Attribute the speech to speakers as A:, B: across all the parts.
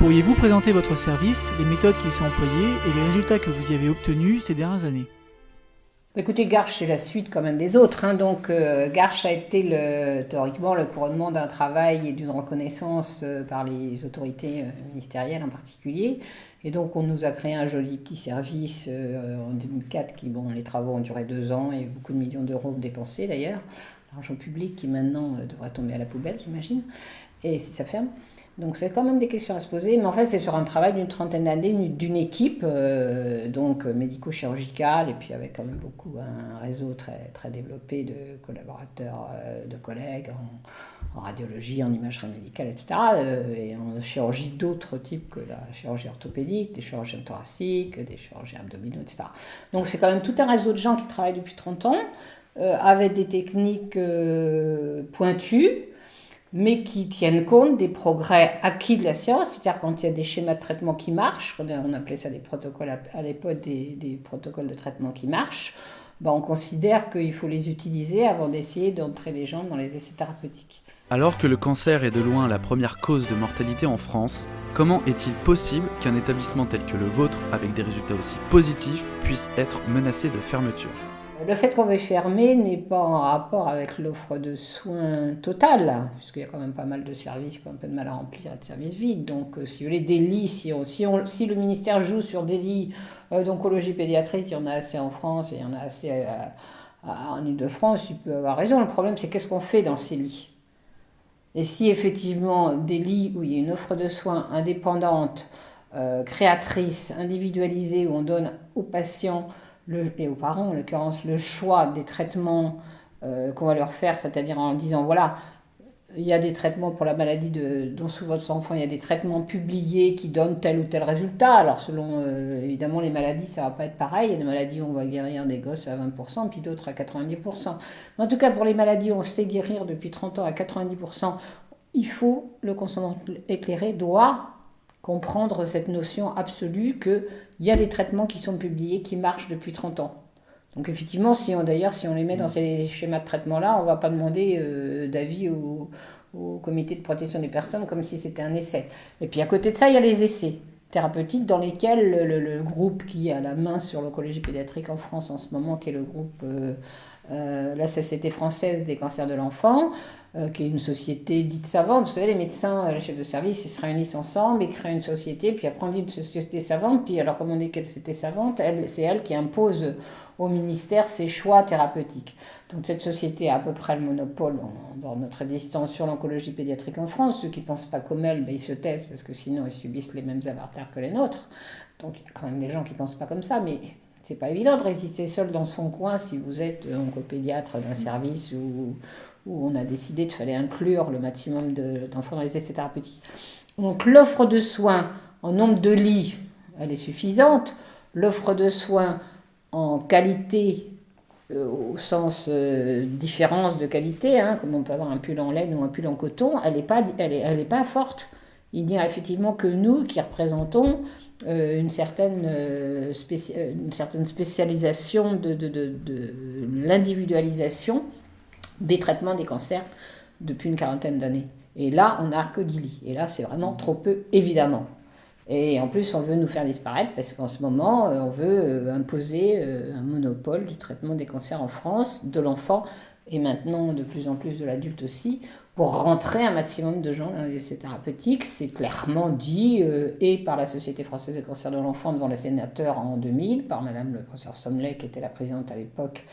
A: Pourriez-vous présenter votre service, les méthodes qui y sont employées et les résultats que vous y avez obtenus ces dernières années?
B: Écoutez, Garches, c'est la suite quand même des autres. Donc, Garches a été théoriquement le couronnement d'un travail et d'une reconnaissance par les autorités ministérielles en particulier. Et donc, on nous a créé un joli petit service en 2004 les travaux ont duré 2 ans et beaucoup de millions d'euros dépensés d'ailleurs. L'argent public qui maintenant devrait tomber à la poubelle, j'imagine, et si ça ferme. Donc c'est quand même des questions à se poser, mais en fait c'est sur un travail d'une trentaine d'années d'une équipe médico-chirurgicale et puis avec quand même un réseau très, très développé de collaborateurs, de collègues en radiologie, en imagerie médicale, etc. Et en chirurgie d'autres types que la chirurgie orthopédique, des chirurgiens thoraciques, des chirurgiens abdominaux, etc. Donc c'est quand même tout un réseau de gens qui travaillent depuis 30 ans avec des techniques pointues, mais qui tiennent compte des progrès acquis de la science, c'est-à-dire quand il y a des schémas de traitement qui marchent, on appelait ça des protocoles à l'époque, des protocoles de traitement qui marchent, on considère qu'il faut les utiliser avant d'essayer d'entrer les gens dans les essais thérapeutiques.
C: Alors que le cancer est de loin la première cause de mortalité en France, comment est-il possible qu'un établissement tel que le vôtre, avec des résultats aussi positifs, puisse être menacé de fermeture ?
B: Le fait qu'on veuille fermer n'est pas en rapport avec l'offre de soins totale, puisqu'il y a quand même pas mal de services qui ont un peu de mal à remplir et de services vides. Donc, si vous voulez, des lits, si le ministère joue sur des lits d'oncologie pédiatrique, il y en a assez en France et il y en a assez en Ile-de-France, il peut avoir raison. Le problème, c'est qu'est-ce qu'on fait dans ces lits ? Et si effectivement, des lits où il y a une offre de soins indépendante, créatrice, individualisée, où on donne aux patients et aux parents, en l'occurrence, le choix des traitements qu'on va leur faire, c'est-à-dire en disant, voilà, il y a des traitements pour la maladie dont souffre votre enfant, il y a des traitements publiés qui donnent tel ou tel résultat. Alors, selon, évidemment, les maladies, ça ne va pas être pareil. Il y a des maladies où on va guérir des gosses à 20%, puis d'autres à 90%. Mais en tout cas, pour les maladies où on sait guérir depuis 30 ans à 90%, il faut, le consommateur éclairé doit comprendre cette notion absolue qu'il y a des traitements qui sont publiés, qui marchent depuis 30 ans. Donc effectivement, si on les met dans ces schémas de traitement-là, on ne va pas demander d'avis au comité de protection des personnes comme si c'était un essai. Et puis à côté de ça, il y a les essais thérapeutiques dans lesquels le groupe qui a la main sur l'oncologie pédiatrique en France en ce moment, qui est le groupe la Société française des cancers de l'enfant, qui est une société dite savante. Vous savez, les médecins, les chefs de service, ils se réunissent ensemble, ils créent une société, puis après on dit une société savante, puis alors comme on dit qu'elle c'était savante, c'est elle qui impose au ministère ses choix thérapeutiques. Donc cette société a à peu près le monopole dans notre existence sur l'oncologie pédiatrique en France. Ceux qui ne pensent pas comme elle, ils se taisent parce que sinon ils subissent les mêmes avatars que les nôtres. Donc il y a quand même des gens qui ne pensent pas comme ça, mais c'est pas évident de résister seul dans son coin si vous êtes oncopédiatre d'un service où on a décidé qu'il fallait inclure le maximum d'enfants dans les essais thérapeutiques. Donc l'offre de soins en nombre de lits, elle est suffisante. L'offre de soins en qualité, au sens différence de qualité, comme on peut avoir un pull en laine ou un pull en coton, elle n'est pas forte. Il n'y a effectivement que nous qui représentons une certaine spécialisation de l'individualisation des traitements des cancers depuis une quarantaine d'années. Et là, on n'a que 10 lits. Et là, c'est vraiment trop peu, évidemment. Et en plus, on veut nous faire disparaître parce qu'en ce moment, on veut imposer un monopole du traitement des cancers en France, de l'enfant et maintenant de plus en plus de l'adulte aussi, pour rentrer un maximum de gens dans les essais thérapeutiques. C'est clairement dit, et par la Société française des cancers de l'enfant devant les sénateurs en 2000, par Madame le professeur Sommelet, qui était la présidente à l'époque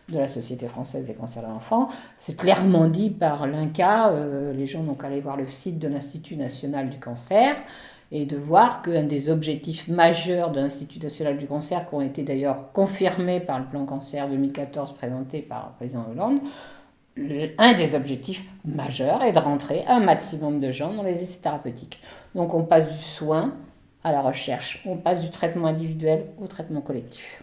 B: de la Société française des cancers de l'enfant. C'est clairement dit par l'INCa, les gens n'ont qu'à aller voir le site de l'Institut national du cancer, et de voir qu'un des objectifs majeurs de l'Institut national du cancer, qui ont été d'ailleurs confirmés par le plan cancer 2014 présenté par le président Hollande, un des objectifs majeurs est de rentrer un maximum de gens dans les essais thérapeutiques. Donc on passe du soin à la recherche, on passe du traitement individuel au traitement collectif.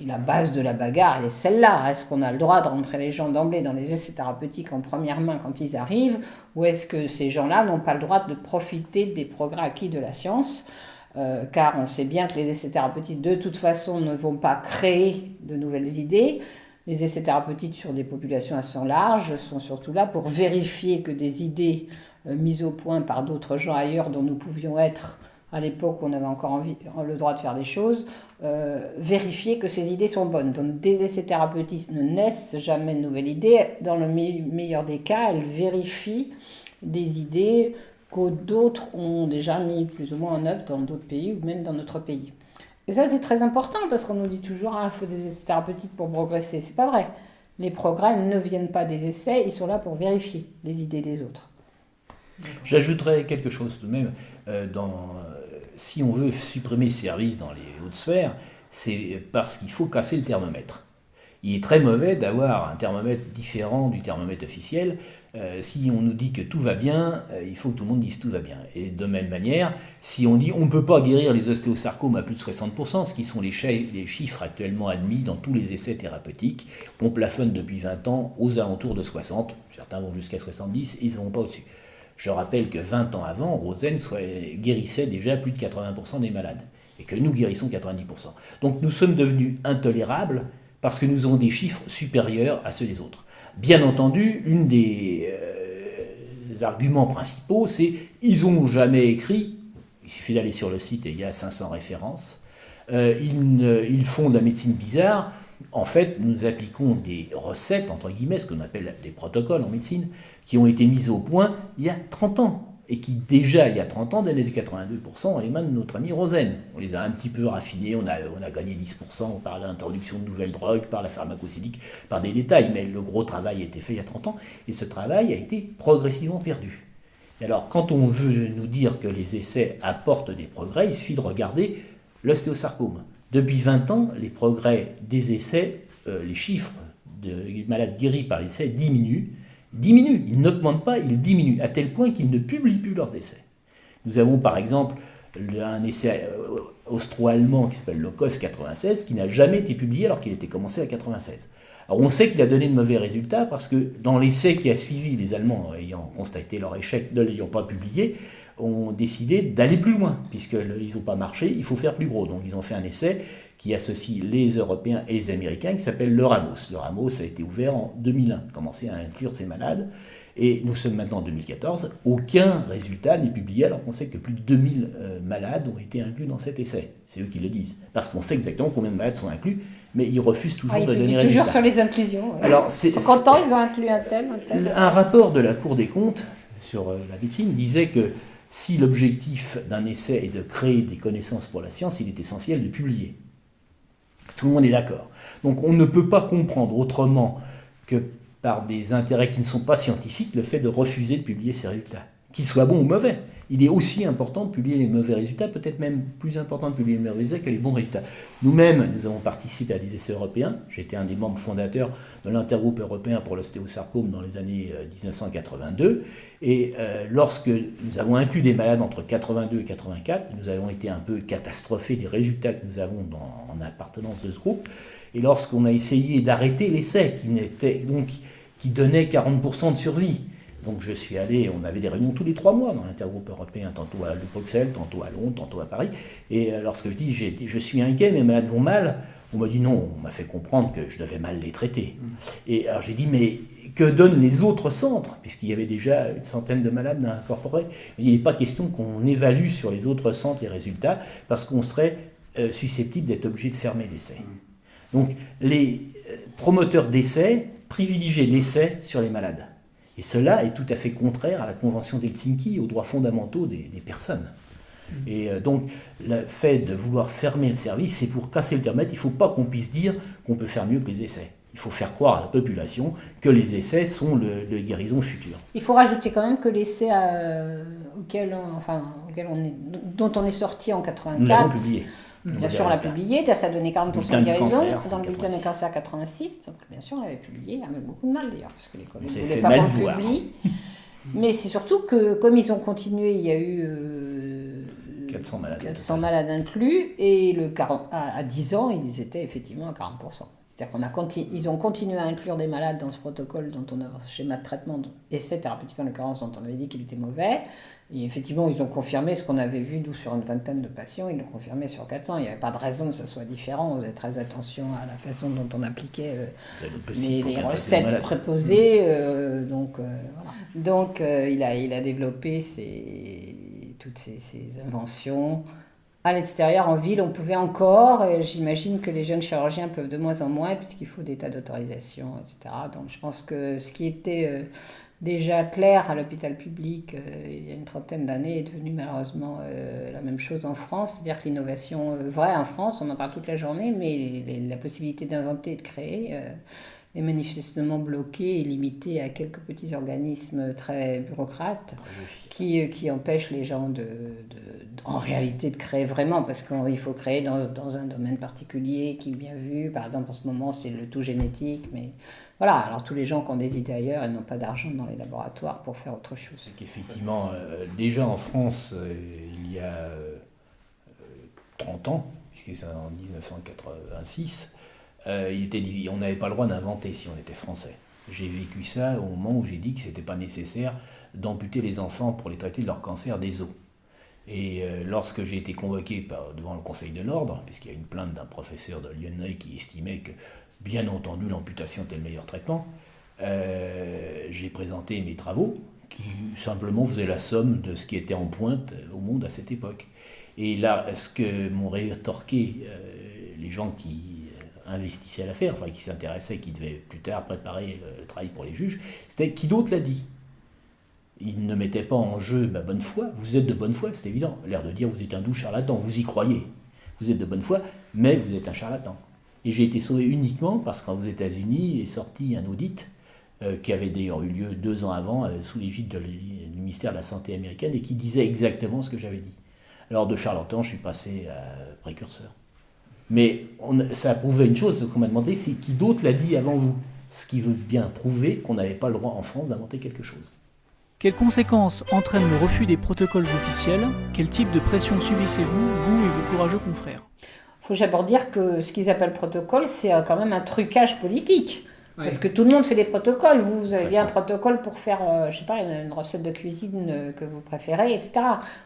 B: Et la base de la bagarre, elle est celle-là. Est-ce qu'on a le droit de rentrer les gens d'emblée dans les essais thérapeutiques en première main quand ils arrivent, ou est-ce que ces gens-là n'ont pas le droit de profiter des progrès acquis de la science, car on sait bien que les essais thérapeutiques, de toute façon, ne vont pas créer de nouvelles idées. Les essais thérapeutiques sur des populations assez larges sont surtout là pour vérifier que des idées mises au point par d'autres gens ailleurs dont nous pouvions être à l'époque où on avait encore le droit de faire des choses, vérifier que ces idées sont bonnes. Donc des essais thérapeutiques ne naissent jamais de nouvelles idées. Dans le meilleur des cas, elles vérifient des idées que d'autres ont déjà mis plus ou moins en œuvre dans d'autres pays ou même dans notre pays. Et ça, c'est très important parce qu'on nous dit toujours il faut des essais thérapeutiques pour progresser. C'est pas vrai. Les progrès ne viennent pas des essais, ils sont là pour vérifier les idées des autres.
D: J'ajouterais quelque chose tout de même. Si on veut supprimer ce service dans les hautes sphères, c'est parce qu'il faut casser le thermomètre. Il est très mauvais d'avoir un thermomètre différent du thermomètre officiel. Si on nous dit que tout va bien, il faut que tout le monde dise tout va bien. Et de même manière, si on dit on ne peut pas guérir les ostéosarcomes à plus de 60%, ce qui sont les chiffres actuellement admis dans tous les essais thérapeutiques, on plafonne depuis 20 ans aux alentours de 60, certains vont jusqu'à 70, ils ne vont pas au-dessus. Je rappelle que 20 ans avant, Rosen guérissait déjà plus de 80% des malades, et que nous guérissons 90%. Donc nous sommes devenus intolérables parce que nous avons des chiffres supérieurs à ceux des autres. Bien entendu, une des arguments principaux, c'est ils n'ont jamais écrit, il suffit d'aller sur le site et il y a 500 références, ils font de la médecine bizarre. En fait, nous appliquons des recettes, entre guillemets, ce qu'on appelle des protocoles en médecine, qui ont été mis au point il y a 30 ans. Et qui, déjà, il y a 30 ans, donnaient de 82% émanent de notre ami Rosen. On les a un petit peu raffinés, on a gagné 10% par l'introduction de nouvelles drogues, par la pharmacocédique, par des détails. Mais le gros travail a été fait il y a 30 ans, et ce travail a été progressivement perdu. Et alors, quand on veut nous dire que les essais apportent des progrès, il suffit de regarder l'ostéosarcome. Depuis 20 ans, les progrès des essais, les chiffres de malades guéris par les essais diminuent. Ils n'augmentent pas, ils diminuent, à tel point qu'ils ne publient plus leurs essais. Nous avons par exemple un essai austro-allemand qui s'appelle le COS 96, qui n'a jamais été publié alors qu'il était commencé à 96. Alors on sait qu'il a donné de mauvais résultats parce que dans l'essai qui a suivi, les Allemands ayant constaté leur échec, ne l'ayant pas publié, ont décidé d'aller plus loin, puisqu'ils n'ont pas marché, il faut faire plus gros. Donc ils ont fait un essai qui associe les Européens et les Américains, qui s'appelle le RAMOS. Le RAMOS a été ouvert en 2001, commencé à inclure ces malades, et nous sommes maintenant en 2014, aucun résultat n'est publié, alors qu'on sait que plus de 2000 malades ont été inclus dans cet essai. C'est eux qui le disent, parce qu'on sait exactement combien de malades sont inclus, mais ils refusent toujours de donner résultat.
B: Toujours sur les inclusions. Ouais.
D: Alors,
B: ils sont contents, ils ont inclus un tel.
D: Un rapport de la Cour des comptes sur la médecine disait que si l'objectif d'un essai est de créer des connaissances pour la science, il est essentiel de publier. Tout le monde est d'accord. Donc on ne peut pas comprendre autrement que par des intérêts qui ne sont pas scientifiques le fait de refuser de publier ces résultats, qu'ils soient bons ou mauvais. Il est aussi important de publier les mauvais résultats, peut-être même plus important de publier les mauvais résultats que les bons résultats. Nous-mêmes, nous avons participé à des essais européens. J'étais un des membres fondateurs de l'intergroupe européen pour l'ostéosarcome dans les années 1982. Et lorsque nous avons inclus des malades entre 82 et 84, nous avons été un peu catastrophés des résultats que nous avons en appartenance de ce groupe. Et lorsqu'on a essayé d'arrêter l'essai qui donnait 40% de survie, donc je suis allé, on avait des réunions tous les 3 mois dans l'intergroupe européen, tantôt à Bruxelles, tantôt à Londres, tantôt à Paris. Et lorsque je dis je suis inquiet, mes malades vont mal, on m'a dit non, on m'a fait comprendre que je devais mal les traiter. Et alors j'ai dit mais que donnent les autres centres, puisqu'il y avait déjà une centaine de malades incorporés. Il n'est pas question qu'on évalue sur les autres centres les résultats, parce qu'on serait susceptible d'être obligé de fermer l'essai. Donc les promoteurs d'essais privilégient l'essai sur les malades. Et cela est tout à fait contraire à la Convention d'Helsinki, aux droits fondamentaux des personnes. Et donc, le fait de vouloir fermer le service, c'est pour casser le thermomètre. Il ne faut pas qu'on puisse dire qu'on peut faire mieux que les essais. Il faut faire croire à la population que les essais sont le guérison future.
B: Il faut rajouter quand même que l'essai dont on est sorti en 84...
D: Nous l'avons publié.
B: Bien sûr, on l'a publié, ça a donné 40% de guérison. Dans le bulletin des cancers 86, donc bien sûr, on avait publié, avec beaucoup de mal d'ailleurs, parce que les collègues ne voulaient pas qu'on le publie. Mais c'est surtout que, comme ils ont continué, il y a eu 400 malades inclus, et à 10 ans, ils étaient effectivement à 40%. C'est-à-dire qu'ils ont continué à inclure des malades dans ce protocole dont on a ce schéma de traitement, essai thérapeutique en l'occurrence, dont on avait dit qu'il était mauvais. Et effectivement, ils ont confirmé ce qu'on avait vu, nous, sur une vingtaine de patients, ils l'ont confirmé sur 400. Il n'y avait pas de raison que ça soit différent. On faisait très attention à la façon dont on appliquait les recettes préposées. Donc, il a développé toutes ces inventions. À l'extérieur, en ville, on pouvait encore, et j'imagine que les jeunes chirurgiens peuvent de moins en moins, puisqu'il faut des tas d'autorisations, etc. Donc je pense que ce qui était déjà clair à l'hôpital public il y a une trentaine d'années est devenu malheureusement la même chose en France. C'est-à-dire que l'innovation vraie en France, on en parle toute la journée, mais la possibilité d'inventer et de créer est manifestement bloquée et limitée à quelques petits organismes très bureaucrates qui empêchent les gens en réalité de créer vraiment, parce qu'il faut créer dans un domaine particulier qui est bien vu. Par exemple, en ce moment, c'est le tout génétique, mais voilà. Alors tous les gens qui ont des idées ailleurs, ils n'ont pas d'argent dans les laboratoires pour faire autre chose.
D: C'est qu'effectivement, déjà en France, il y a 30 ans, puisque c'est en 1986, on n'avait pas le droit d'inventer si on était français. J'ai vécu ça au moment où j'ai dit que ce n'était pas nécessaire d'amputer les enfants pour les traiter de leur cancer des os. Et lorsque j'ai été convoqué devant le Conseil de l'Ordre, puisqu'il y a une plainte d'un professeur de Lyonnais qui estimait que, bien entendu, l'amputation était le meilleur traitement, j'ai présenté mes travaux qui simplement faisaient la somme de ce qui était en pointe au monde à cette époque. Et là, ce que m'ont rétorqué les gens qui investissaient à l'affaire, enfin qui s'intéressaient, qui devaient plus tard préparer le travail pour les juges, c'était qui d'autre l'a dit. Ils ne mettaient pas en jeu ma bonne foi. Vous êtes de bonne foi, c'est évident. L'air de dire vous êtes un doux charlatan, vous y croyez. Vous êtes de bonne foi, mais vous êtes un charlatan. Et j'ai été sauvé uniquement parce qu'aux États-Unis est sorti un audit qui avait d'ailleurs eu lieu 2 ans avant sous l'égide du ministère de la Santé américaine et qui disait exactement ce que j'avais dit. Alors de charlatan, je suis passé à précurseur. Mais ça a prouvé une chose, ce qu'on m'a demandé, c'est qui d'autre l'a dit avant vous. Ce qui veut bien prouver qu'on n'avait pas le droit en France d'inventer quelque chose.
A: Quelles conséquences entraîne le refus des protocoles officiels? Quel type de pression subissez-vous, vous et vos courageux confrères?
B: Il faut d'abord dire que ce qu'ils appellent protocole, c'est quand même un trucage politique.
A: Ouais.
B: Parce que tout le monde fait des protocoles. Vous avez bien un protocole pour faire, je sais pas, une recette de cuisine que vous préférez, etc.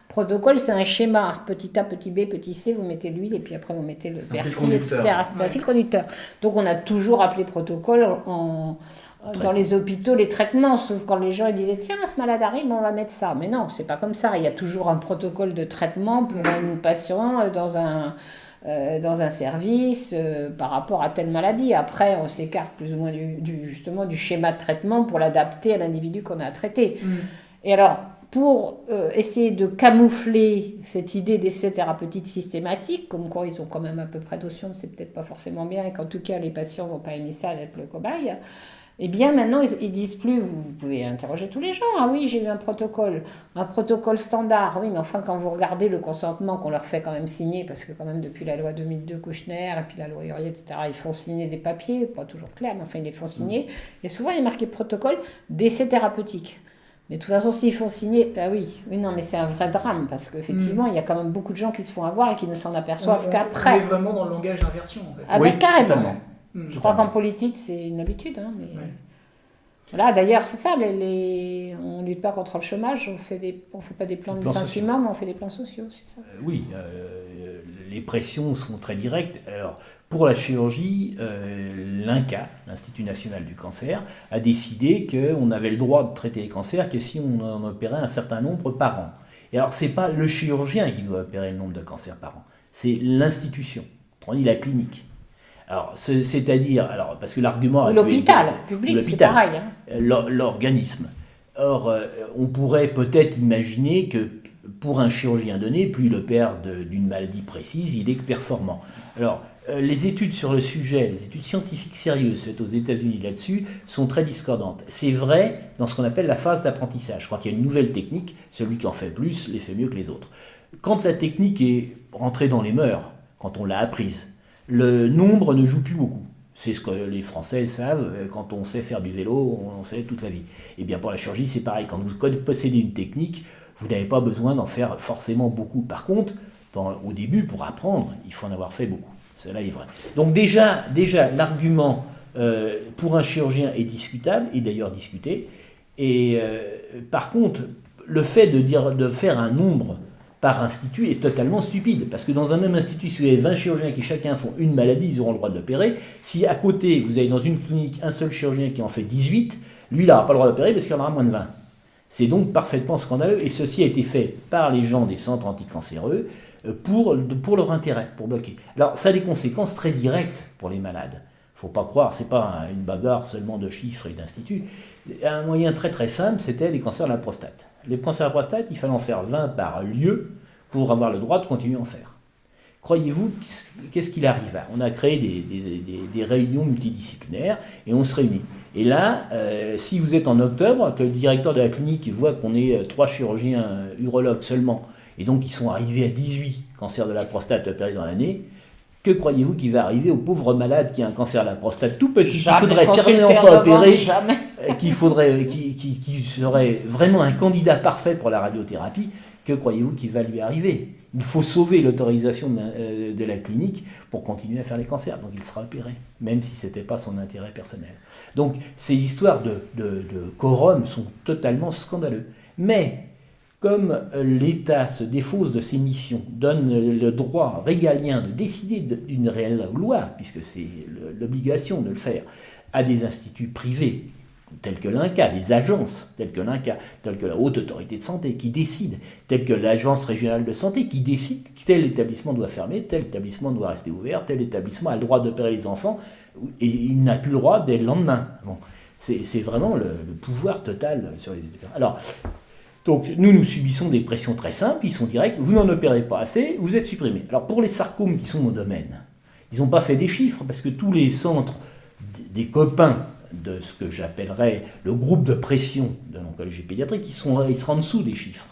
B: Protocole, c'est un schéma. Petit A, petit B, petit C, vous mettez l'huile et puis après vous mettez le persil, etc. C'est un fil conducteur. Donc on a toujours appelé protocole dans les hôpitaux, les traitements, sauf quand les gens ils disaient tiens, ce malade arrive, on va mettre ça. Mais non, c'est pas comme ça. Il y a toujours un protocole de traitement pour un patient dans un service par rapport à telle maladie. Après, on s'écarte plus ou moins justement du schéma de traitement pour l'adapter à l'individu qu'on a à traiter. Et alors, pour essayer de camoufler cette idée d'essai thérapeutique systématique, comme quoi ils ont quand même à peu près notion, c'est peut-être pas forcément bien, et qu'en tout cas les patients vont pas aimer ça d'être le cobaye, eh bien maintenant ils disent plus, vous pouvez interroger tous les gens, ah oui j'ai eu un protocole standard, oui mais enfin quand vous regardez le consentement qu'on leur fait quand même signer, parce que quand même depuis la loi 2002 Kouchner et puis la loi Huriet, etc., ils font signer des papiers, pas toujours clairs, mais enfin ils les font signer, et souvent il est marqué protocole d'essai thérapeutique. Mais de toute façon, s'ils font signer, oui, non, mais c'est un vrai drame, parce qu'effectivement, il y a quand même beaucoup de gens qui se font avoir et qui ne s'en aperçoivent qu'après.
A: On est vraiment dans le langage d'inversion, en fait.
B: Ah
D: oui,
B: ben, carrément.
D: Totalement.
B: Je crois qu'en politique, c'est une habitude. Hein, mais... Voilà, d'ailleurs, c'est ça, on ne lutte pas contre le chômage, on fait pas des plans de licenciement, mais on fait des plans sociaux, c'est ça.
D: Oui, les pressions sont très directes. Alors, pour la chirurgie, l'INCa, l'Institut national du cancer, a décidé qu'on avait le droit de traiter les cancers que si on en opérait un certain nombre par an. Et alors, ce n'est pas le chirurgien qui doit opérer le nombre de cancers par an, c'est l'institution, autrement dit la clinique. Alors, c'est-à-dire, parce que l'argument...
B: L'hôpital public, c'est pareil. Hein.
D: L'organisme. Or, on pourrait peut-être imaginer que pour un chirurgien donné, plus il opère d'une maladie précise, il est performant. Alors, les études sur le sujet, les études scientifiques sérieuses faites aux États-Unis là-dessus, sont très discordantes. C'est vrai dans ce qu'on appelle la phase d'apprentissage. Quand il y a une nouvelle technique, celui qui en fait plus les fait mieux que les autres. Quand la technique est rentrée dans les mœurs, quand on l'a apprise, le nombre ne joue plus beaucoup. C'est ce que les Français savent, quand on sait faire du vélo, on sait toute la vie. Et bien pour la chirurgie, c'est pareil. Quand vous possédez une technique, vous n'avez pas besoin d'en faire forcément beaucoup. Par contre, au début, pour apprendre, il faut en avoir fait beaucoup. Cela est vrai. Donc déjà l'argument pour un chirurgien est discutable, et d'ailleurs discuté. Et par contre, le fait de faire un nombre par institut est totalement stupide. Parce que dans un même institut, si vous avez 20 chirurgiens qui chacun font une maladie, ils auront le droit de l'opérer. Si à côté, vous avez dans une clinique un seul chirurgien qui en fait 18, lui, il n'aura pas le droit d'opérer parce qu'il y en aura moins de 20. C'est donc parfaitement scandaleux. Et ceci a été fait par les gens des centres anticancéreux pour leur intérêt, pour bloquer. Alors, ça a des conséquences très directes pour les malades. Il ne faut pas croire, ce n'est pas une bagarre seulement de chiffres et d'instituts. Un moyen très très simple, c'était les cancers de la prostate. Les cancers de la prostate, il fallait en faire 20 par lieu pour avoir le droit de continuer à en faire. Croyez-vous, qu'est-ce qu'il arrive? On a créé des réunions multidisciplinaires et on se réunit. Et là, si vous êtes en octobre, que le directeur de la clinique voit qu'on est 3 chirurgiens urologues seulement, et donc ils sont arrivés à 18 cancers de la prostate opérés dans l'année, que croyez-vous qu'il va arriver au pauvre malade qui a un cancer de la prostate tout petit, qu'il faudrait certainement pas opérer, qui serait vraiment un candidat parfait pour la radiothérapie? Que croyez-vous qu'il va lui arriver? Il faut sauver l'autorisation de la clinique pour continuer à faire les cancers. Donc il sera opéré, même si ce n'était pas son intérêt personnel. Donc ces histoires de quorum sont totalement scandaleuses. Mais comme l'État se défausse de ses missions, donne le droit régalien de décider d'une réelle loi, puisque c'est l'obligation de le faire, à des instituts privés, tels que l'INCa, des agences telles que l'INCa, telles que la Haute Autorité de Santé, qui décident, telles que l'Agence Régionale de Santé, qui décide que tel établissement doit fermer, tel établissement doit rester ouvert, tel établissement a le droit d'opérer les enfants, et il n'a plus le droit dès le lendemain. Bon, c'est vraiment le pouvoir total sur les étudiants. Alors, donc nous subissons des pressions très simples, ils sont directs, vous n'en opérez pas assez, vous êtes supprimé. Alors pour les sarcomes qui sont mon domaine, ils n'ont pas fait des chiffres, parce que tous les centres des copains de ce que j'appellerais le groupe de pression de l'oncologie pédiatrique, ils seraient en dessous des chiffres.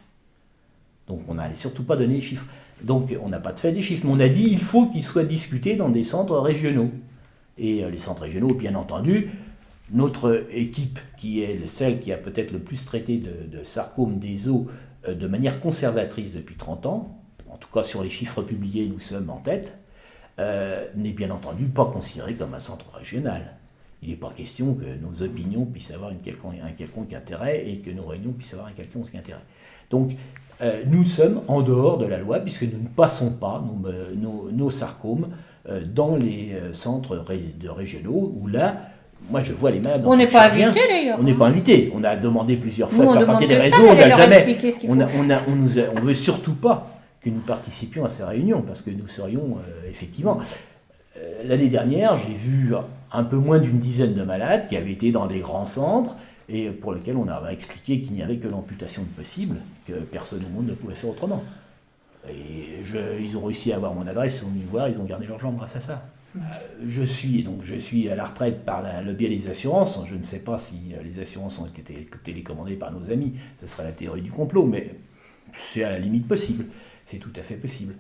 D: Donc on n'allait surtout pas donner les chiffres. Donc on n'a pas fait des chiffres, mais on a dit qu'il faut qu'ils soient discutés dans des centres régionaux. Et les centres régionaux, bien entendu, notre équipe, qui est celle qui a peut-être le plus traité de sarcome des os de manière conservatrice depuis 30 ans, en tout cas sur les chiffres publiés, nous sommes en tête, n'est bien entendu pas considéré comme un centre régional. Il n'est pas question que nos opinions puissent avoir un quelconque intérêt et que nos réunions puissent avoir un quelconque intérêt. Donc, nous sommes en dehors de la loi puisque nous ne passons pas nos sarcomes dans les centres régionaux où là, moi je vois les malades.
B: On n'est pas invité d'ailleurs.
D: On n'est pas invité. On a demandé plusieurs fois de faire partie des réseaux. On n'a jamais. On veut surtout pas que nous participions à ces réunions parce que nous serions effectivement. L'année dernière, j'ai vu un peu moins d'une dizaine de malades qui avaient été dans des grands centres et pour lesquels on avait expliqué qu'il n'y avait que l'amputation de possible, que personne au monde ne pouvait faire autrement. Et ils ont réussi à avoir mon adresse, ils sont venus me voir, ils ont gardé leurs jambes grâce à ça. Je suis à la retraite par le biais des assurances. Je ne sais pas si les assurances ont été télécommandées par nos amis, ce serait la théorie du complot, mais c'est à la limite possible, c'est tout à fait possible.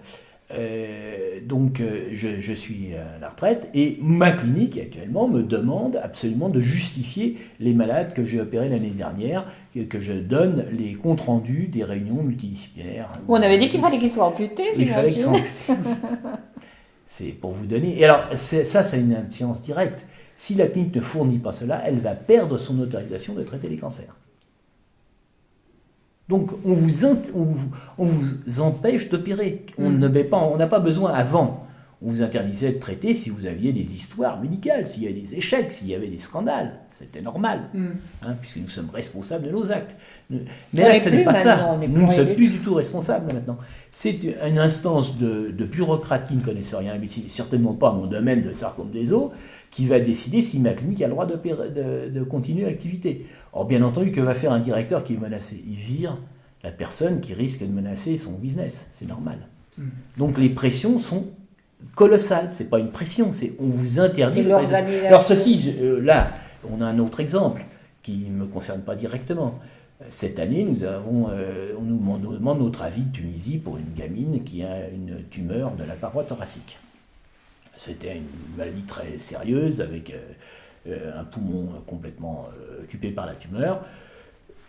D: Donc je suis à la retraite et ma clinique actuellement me demande absolument de justifier les malades que j'ai opérés l'année dernière, que je donne les comptes rendus des réunions multidisciplinaires.
B: On avait dit qu'il fallait qu'ils soient amputés.
D: Il fallait qu'ils soient amputés. C'est pour vous donner. Et alors ça c'est une science directe. Si la clinique ne fournit pas cela, elle va perdre son autorisation de traiter les cancers. Donc on vous empêche d'opérer. On n'a pas besoin avant. On vous interdisait de traiter si vous aviez des histoires médicales, s'il y avait des échecs, s'il y avait des scandales. C'était normal, puisque nous sommes responsables de nos actes. Mais là, ce n'est pas ça. Nous ne sommes plus du tout responsables maintenant. C'est une instance de bureaucrates qui ne connaissent rien, certainement pas mon domaine de sarcome des os, qui va décider si ma clinique a le droit de continuer l'activité. Or, bien entendu, que va faire un directeur qui est menacé? Il vire la personne qui risque de menacer son business. C'est normal. Donc les pressions sont colossales. C'est pas une pression, c'est on vous interdit de présenter. Alors ceci, là, on a un autre exemple qui ne me concerne pas directement. Cette année, on nous demande notre avis de Tunisie pour une gamine qui a une tumeur de la paroi thoracique. C'était une maladie très sérieuse avec un poumon complètement occupé par la tumeur.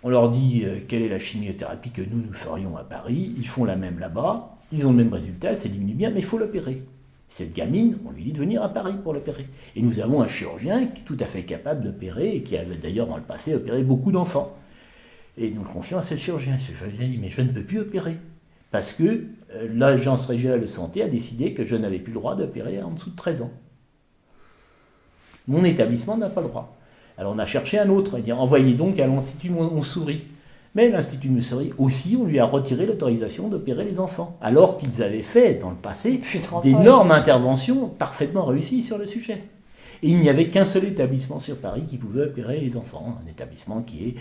D: On leur dit quelle est la chimiothérapie que nous ferions à Paris. Ils font la même là-bas, ils ont le même résultat, ça diminue bien, mais il faut l'opérer. Cette gamine, on lui dit de venir à Paris pour l'opérer. Et nous avons un chirurgien qui est tout à fait capable d'opérer et qui avait d'ailleurs dans le passé opéré beaucoup d'enfants. Et nous le confions à ce chirurgien. Ce chirurgien dit, mais je ne peux plus opérer. Parce que l'Agence régionale de santé a décidé que je n'avais plus le droit d'opérer en dessous de 13 ans. Mon établissement n'a pas le droit. Alors on a cherché un autre, il a dit, envoyez donc à l'Institut Montsouris. Mais l'Institut Montsouris aussi, on lui a retiré l'autorisation d'opérer les enfants. Alors qu'ils avaient fait, dans le passé, d'énormes interventions parfaitement réussies sur le sujet. Et il n'y avait qu'un seul établissement sur Paris qui pouvait opérer les enfants. Un établissement qui est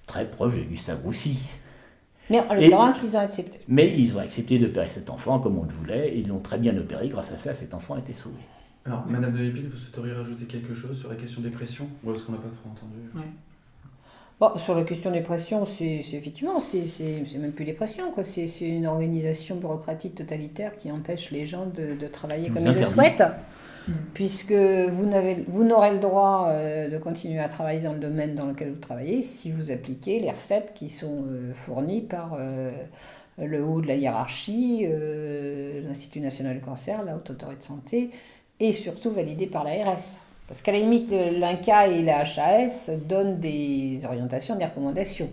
D: très proche de Gustave Roussy.
B: Mais en l'occurrence, ils ont accepté.
D: Mais ils ont accepté d'opérer cet enfant comme on le voulait, et ils l'ont très bien opéré. Grâce à ça, cet enfant a été sauvé.
C: Alors, Madame de Lépine, vous souhaiteriez rajouter quelque chose sur la question des pressions, ou est-ce qu'on n'a pas trop entendu?
B: Bon, sur la question des pressions, effectivement, c'est même plus des pressions, quoi. C'est une organisation bureaucratique totalitaire qui empêche les gens de travailler comme ils le souhaitent, puisque vous n'aurez le droit de continuer à travailler dans le domaine dans lequel vous travaillez si vous appliquez les recettes qui sont fournies par le haut de la hiérarchie, l'Institut national du cancer, la Haute Autorité de santé, et surtout validées par l'ARS. Parce qu'à la limite, l'INCa et la HAS donnent des orientations, des recommandations.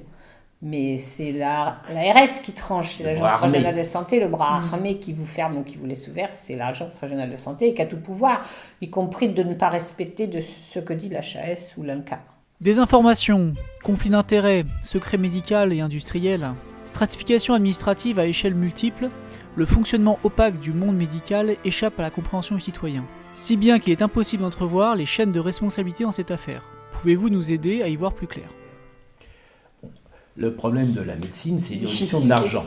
B: Mais c'est l'ARS qui tranche, c'est l'Agence régionale de santé, le bras armé qui vous ferme ou qui vous laisse ouvert, c'est l'Agence régionale de santé et qui a tout pouvoir, y compris de ne pas respecter de ce que dit l'HAS ou l'INCa.
A: Désinformation, conflit d'intérêts, secret médical et industriel, stratification administrative à échelle multiple, le fonctionnement opaque du monde médical échappe à la compréhension du citoyen. Si bien qu'il est impossible d'entrevoir les chaînes de responsabilité dans cette affaire. Pouvez-vous nous aider à y voir plus clair?
D: Le problème de la médecine, c'est l'irruption de l'argent.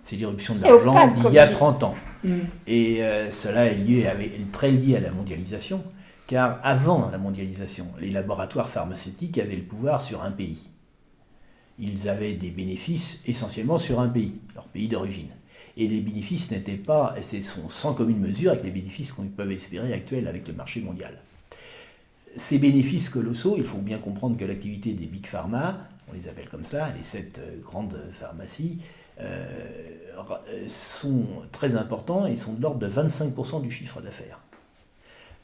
D: C'est l'irruption de l'argent d'il y a 30 ans. Et cela est très lié à la mondialisation, car avant la mondialisation, les laboratoires pharmaceutiques avaient le pouvoir sur un pays. Ils avaient des bénéfices essentiellement sur un pays, leur pays d'origine. Et les bénéfices n'étaient pas, sont sans commune mesure avec les bénéfices qu'on peut espérer actuels avec le marché mondial. Ces bénéfices colossaux, il faut bien comprendre que l'activité des Big Pharma, on les appelle comme ça, les 7 grandes pharmacies, sont très importants et sont de l'ordre de 25% du chiffre d'affaires.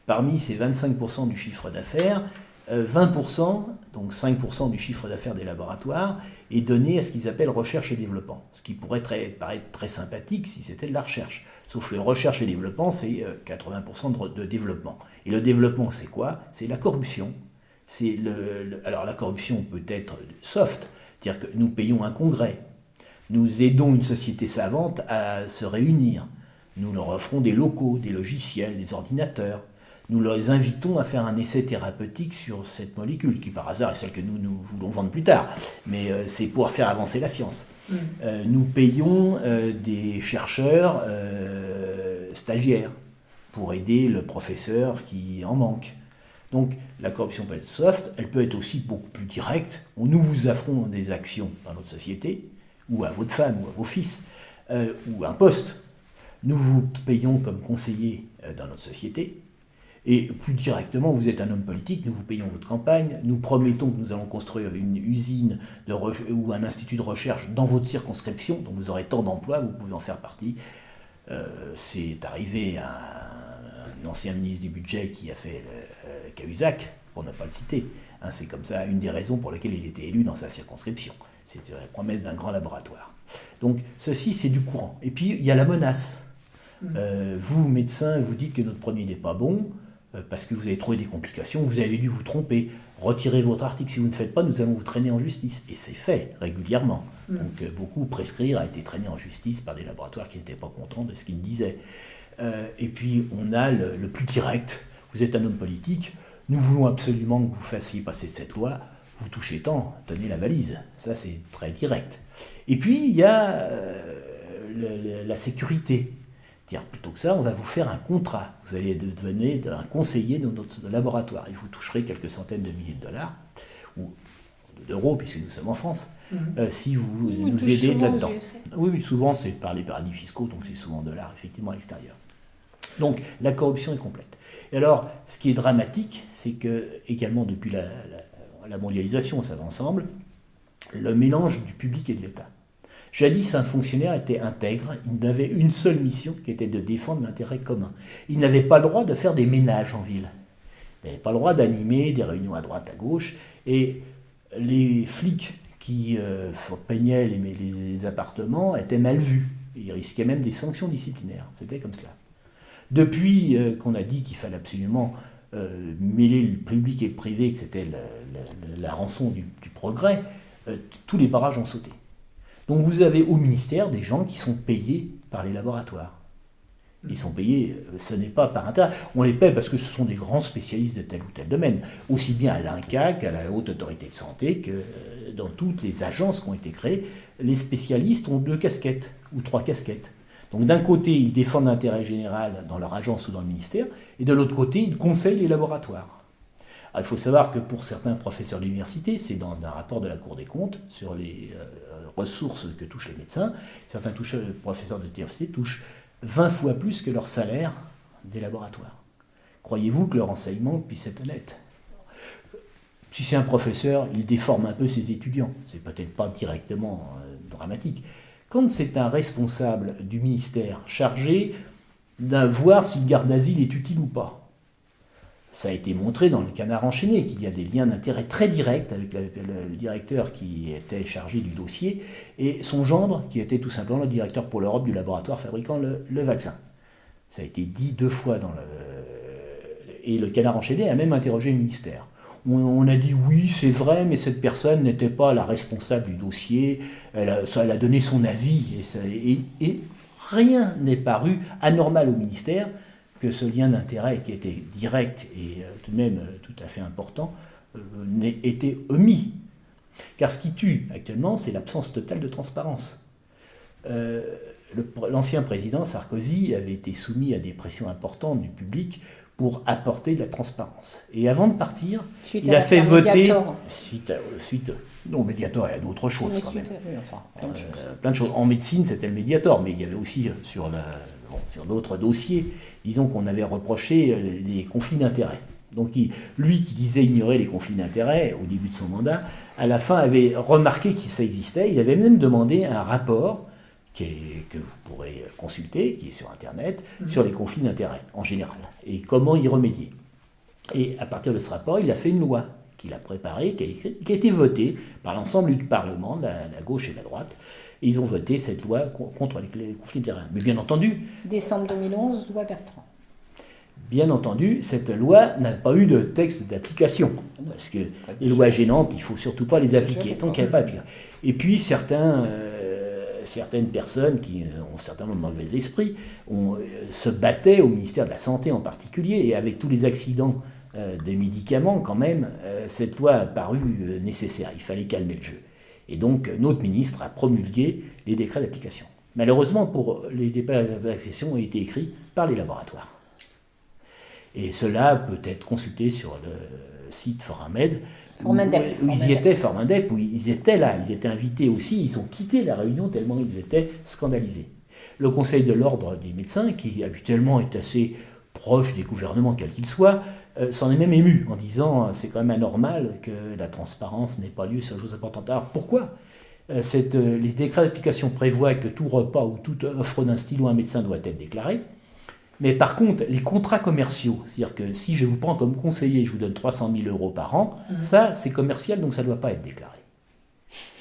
D: Parmi ces 25% du chiffre d'affaires, 20%, donc 5% du chiffre d'affaires des laboratoires, est donné à ce qu'ils appellent recherche et développement. Ce qui pourrait paraître très sympathique si c'était de la recherche. Sauf que recherche et développement, c'est 80% de développement. Et le développement, c'est quoi? C'est la corruption. Alors la corruption peut être soft, c'est-à-dire que nous payons un congrès, nous aidons une société savante à se réunir, nous leur offrons des locaux, des logiciels, des ordinateurs. Nous les invitons à faire un essai thérapeutique sur cette molécule, qui par hasard est celle que nous voulons vendre plus tard, mais c'est pour faire avancer la science. Nous payons des chercheurs stagiaires pour aider le professeur qui en manque. Donc la corruption peut être soft, elle peut être aussi beaucoup plus directe. Nous vous offrons des actions dans notre société, ou à votre femme, ou à vos fils, ou un poste. Nous vous payons comme conseiller dans notre société. Et plus directement, vous êtes un homme politique, nous vous payons votre campagne, nous promettons que nous allons construire une usine ou un institut de recherche dans votre circonscription, donc vous aurez tant d'emplois, vous pouvez en faire partie. C'est arrivé à un ancien ministre du budget qui a fait Cahuzac, pour ne pas le citer. C'est comme ça une des raisons pour lesquelles il était élu dans sa circonscription. C'est la promesse d'un grand laboratoire. Donc ceci, c'est du courant. Et puis il y a la menace. Vous, médecin, vous dites que notre produit n'est pas bon, parce que vous avez trouvé des complications, vous avez dû vous tromper, retirez votre article, si vous ne faites pas, nous allons vous traîner en justice. Et c'est fait régulièrement. Donc beaucoup prescrire a été traîné en justice par des laboratoires qui n'étaient pas contents de ce qu'ils disaient. Et puis on a le plus direct, vous êtes un homme politique, nous voulons absolument que vous fassiez passer cette loi, vous touchez tant, tenez la valise. Ça c'est très direct. Et puis il y a la sécurité. C'est-à-dire, plutôt que ça, on va vous faire un contrat. Vous allez devenir un conseiller de notre laboratoire et vous toucherez quelques centaines de milliers de dollars, ou d'euros, puisque nous sommes en France, si vous nous aidez là-dedans. Oui, souvent c'est par les paradis fiscaux, donc c'est souvent en dollars, effectivement, à l'extérieur. Donc la corruption est complète. Et alors, ce qui est dramatique, c'est que, également depuis la mondialisation, ça va ensemble, le mélange du public et de l'État. Jadis, un fonctionnaire était intègre, il n'avait une seule mission qui était de défendre l'intérêt commun. Il n'avait pas le droit de faire des ménages en ville. Il n'avait pas le droit d'animer des réunions à droite, à gauche. Et les flics qui peignaient les appartements étaient mal vus. Ils risquaient même des sanctions disciplinaires. C'était comme cela. Depuis qu'on a dit qu'il fallait absolument mêler le public et le privé, que c'était la rançon du progrès, tous les barrages ont sauté. Donc vous avez au ministère des gens qui sont payés par les laboratoires. Ils sont payés, ce n'est pas par intérêt. On les paie parce que ce sont des grands spécialistes de tel ou tel domaine. Aussi bien à l'INCa qu'à la Haute Autorité de Santé, que dans toutes les agences qui ont été créées, les spécialistes ont 2 casquettes ou 3 casquettes. Donc d'un côté, ils défendent l'intérêt général dans leur agence ou dans le ministère, et de l'autre côté, ils conseillent les laboratoires. Alors, il faut savoir que pour certains professeurs d'université, c'est dans un rapport de la Cour des comptes sur les ressources que touchent les médecins, certains professeurs d'université touchent 20 fois plus que leur salaire des laboratoires. Croyez-vous que leur enseignement puisse être honnête ? Si c'est un professeur, il déforme un peu ses étudiants. C'est peut-être pas directement dramatique. Quand c'est un responsable du ministère chargé de voir si le garde d'asile est utile ou pas, ça a été montré dans le Canard enchaîné qu'il y a des liens d'intérêt très directs avec le directeur qui était chargé du dossier et son gendre qui était tout simplement le directeur pour l'Europe du laboratoire fabriquant le vaccin. Ça a été dit 2 fois et le Canard enchaîné a même interrogé le ministère. On a dit oui, c'est vrai, mais cette personne n'était pas la responsable du dossier, elle a donné son avis et rien n'est paru anormal au ministère que ce lien d'intérêt qui était direct et tout de même tout à fait important n'ait été omis. Car ce qui tue actuellement, c'est l'absence totale de transparence. L'ancien président Sarkozy avait été soumis à des pressions importantes du public pour apporter de la transparence. Et avant de partir, il a fait voter... Non, Mediator, il y a d'autres choses quand même. Plein de choses. En médecine, c'était le Mediator, mais il y avait aussi sur d'autres dossiers, disons qu'on avait reproché les conflits d'intérêts. Donc lui qui disait ignorer les conflits d'intérêts au début de son mandat, à la fin avait remarqué que ça existait. Il avait même demandé un rapport que vous pourrez consulter, qui est sur Internet, sur les conflits d'intérêts en général, et comment y remédier. Et à partir de ce rapport, il a fait une loi qu'il a préparée, qui a été votée par l'ensemble du Parlement, de la gauche et de la droite. Et ils ont voté cette loi contre les conflits d'intérêts. Mais bien entendu...
B: Décembre 2011, loi Bertrand.
D: Bien entendu, cette loi n'a pas eu de texte d'application. Parce que les lois gênantes, il ne faut surtout pas les appliquer. Donc il n'y avait pas à appliquer. Et puis certaines personnes qui ont certainement de mauvais esprit se battaient au ministère de la Santé en particulier, et avec tous les accidents des médicaments quand même, cette loi a paru nécessaire, il fallait calmer le jeu. Et donc notre ministre a promulgué les décrets d'application. Malheureusement, les décrets d'application ont été écrits par les laboratoires. Et cela peut être consulté sur le site Formandep, où ils étaient là, ils étaient invités aussi, ils ont quitté la réunion tellement ils étaient scandalisés. Le Conseil de l'ordre des médecins, qui habituellement est assez proche des gouvernements quels qu'ils soient, s'en est même ému en disant c'est quand même anormal que la transparence n'ait pas lieu sur les choses importantes. Alors pourquoi les décrets d'application prévoient que tout repas ou toute offre d'un stylo à un médecin doit être déclaré, mais par contre, les contrats commerciaux, c'est-à-dire que si je vous prends comme conseiller, je vous donne 300 000 € par an, ça c'est commercial, donc ça ne doit pas être déclaré.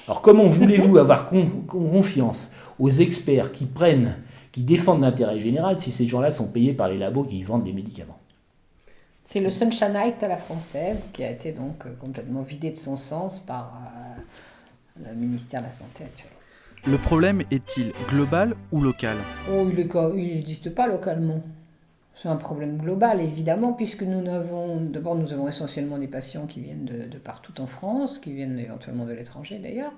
D: Alors comment voulez-vous avoir confiance aux experts qui défendent l'intérêt général si ces gens-là sont payés par les labos qui vendent des médicaments ?
B: C'est le Sunshine Act à la française qui a été donc complètement vidé de son sens par le ministère de la Santé actuel.
C: Le problème est-il global ou local ?
B: Oh, il n'existe pas localement. C'est un problème global, évidemment, puisque nous avons essentiellement des patients qui viennent de partout en France, qui viennent éventuellement de l'étranger d'ailleurs.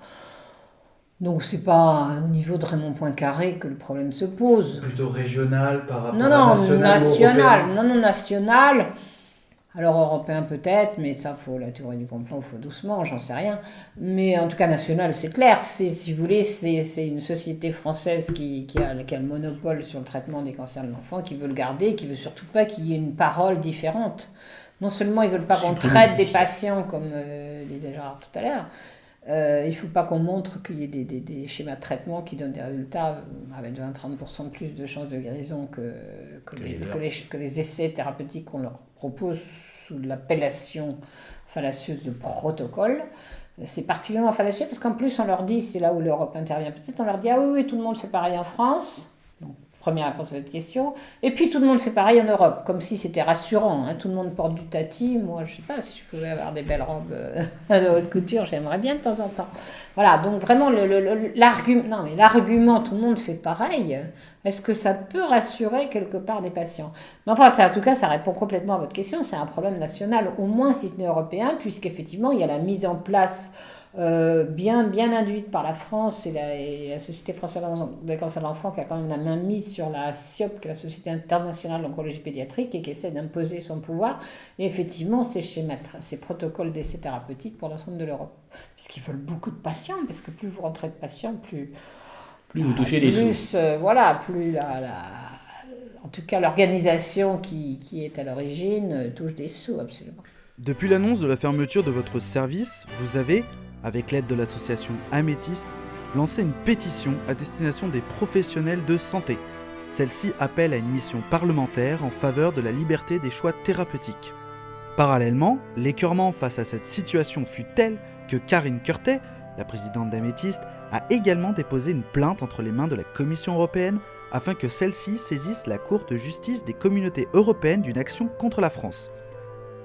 B: Donc c'est pas au niveau de Raymond Poincaré que le problème se pose.
C: Plutôt régional par rapport à national.
B: National. Alors européen peut-être, mais ça, la théorie du complot, il faut doucement, j'en sais rien. Mais en tout cas national, c'est clair. Si vous voulez, c'est une société française qui a le monopole sur le traitement des cancers de l'enfant, qui veut le garder, qui veut surtout pas qu'il y ait une parole différente. Non seulement ils veulent pas qu'on traite des patients comme disait Gérard tout à l'heure, Il ne faut pas qu'on montre qu'il y ait des schémas de traitement qui donnent des résultats avec 20-30% de plus de chances de guérison que les essais thérapeutiques qu'on leur propose sous l'appellation fallacieuse de protocole. C'est particulièrement fallacieux parce qu'en plus on leur dit, c'est là où l'Europe intervient peut-être, on leur dit ah oui, tout le monde fait pareil en France. Donc, première réponse à votre question. Et puis tout le monde fait pareil en Europe, comme si c'était rassurant. Tout le monde porte du tati. Moi, je ne sais pas si je pouvais avoir des belles robes de haute couture, j'aimerais bien de temps en temps. Voilà, donc vraiment l'argument tout le monde fait pareil, est-ce que ça peut rassurer quelque part des patients? Mais enfin, en tout cas, ça répond complètement à votre question. C'est un problème national, au moins si ce n'est européen, puisqu'effectivement, il y a la mise en place bien induite par la France et la Société française des cancers de l'enfant qui a quand même la main mise sur la SIOP, qui est la Société internationale d'oncologie pédiatrique, et qui essaie d'imposer son pouvoir. Et effectivement, ces protocoles d'essais thérapeutiques pour l'ensemble de l'Europe. Puisqu'ils veulent beaucoup de patients, parce que plus vous rentrez de patients, plus
D: vous touchez les sous.
B: Plus en tout cas l'organisation qui est à l'origine touche des sous, absolument.
C: Depuis l'annonce de la fermeture de votre service, vous avez, avec l'aide de l'association Améthyste, lancé une pétition à destination des professionnels de santé. Celle-ci appelle à une mission parlementaire en faveur de la liberté des choix thérapeutiques. Parallèlement, l'écœurement face à cette situation fut tel que Karine Curtet, la présidente d'Améthyste, a également déposé une plainte entre les mains de la Commission européenne afin que celle-ci saisisse la Cour de justice des communautés européennes d'une action contre la France.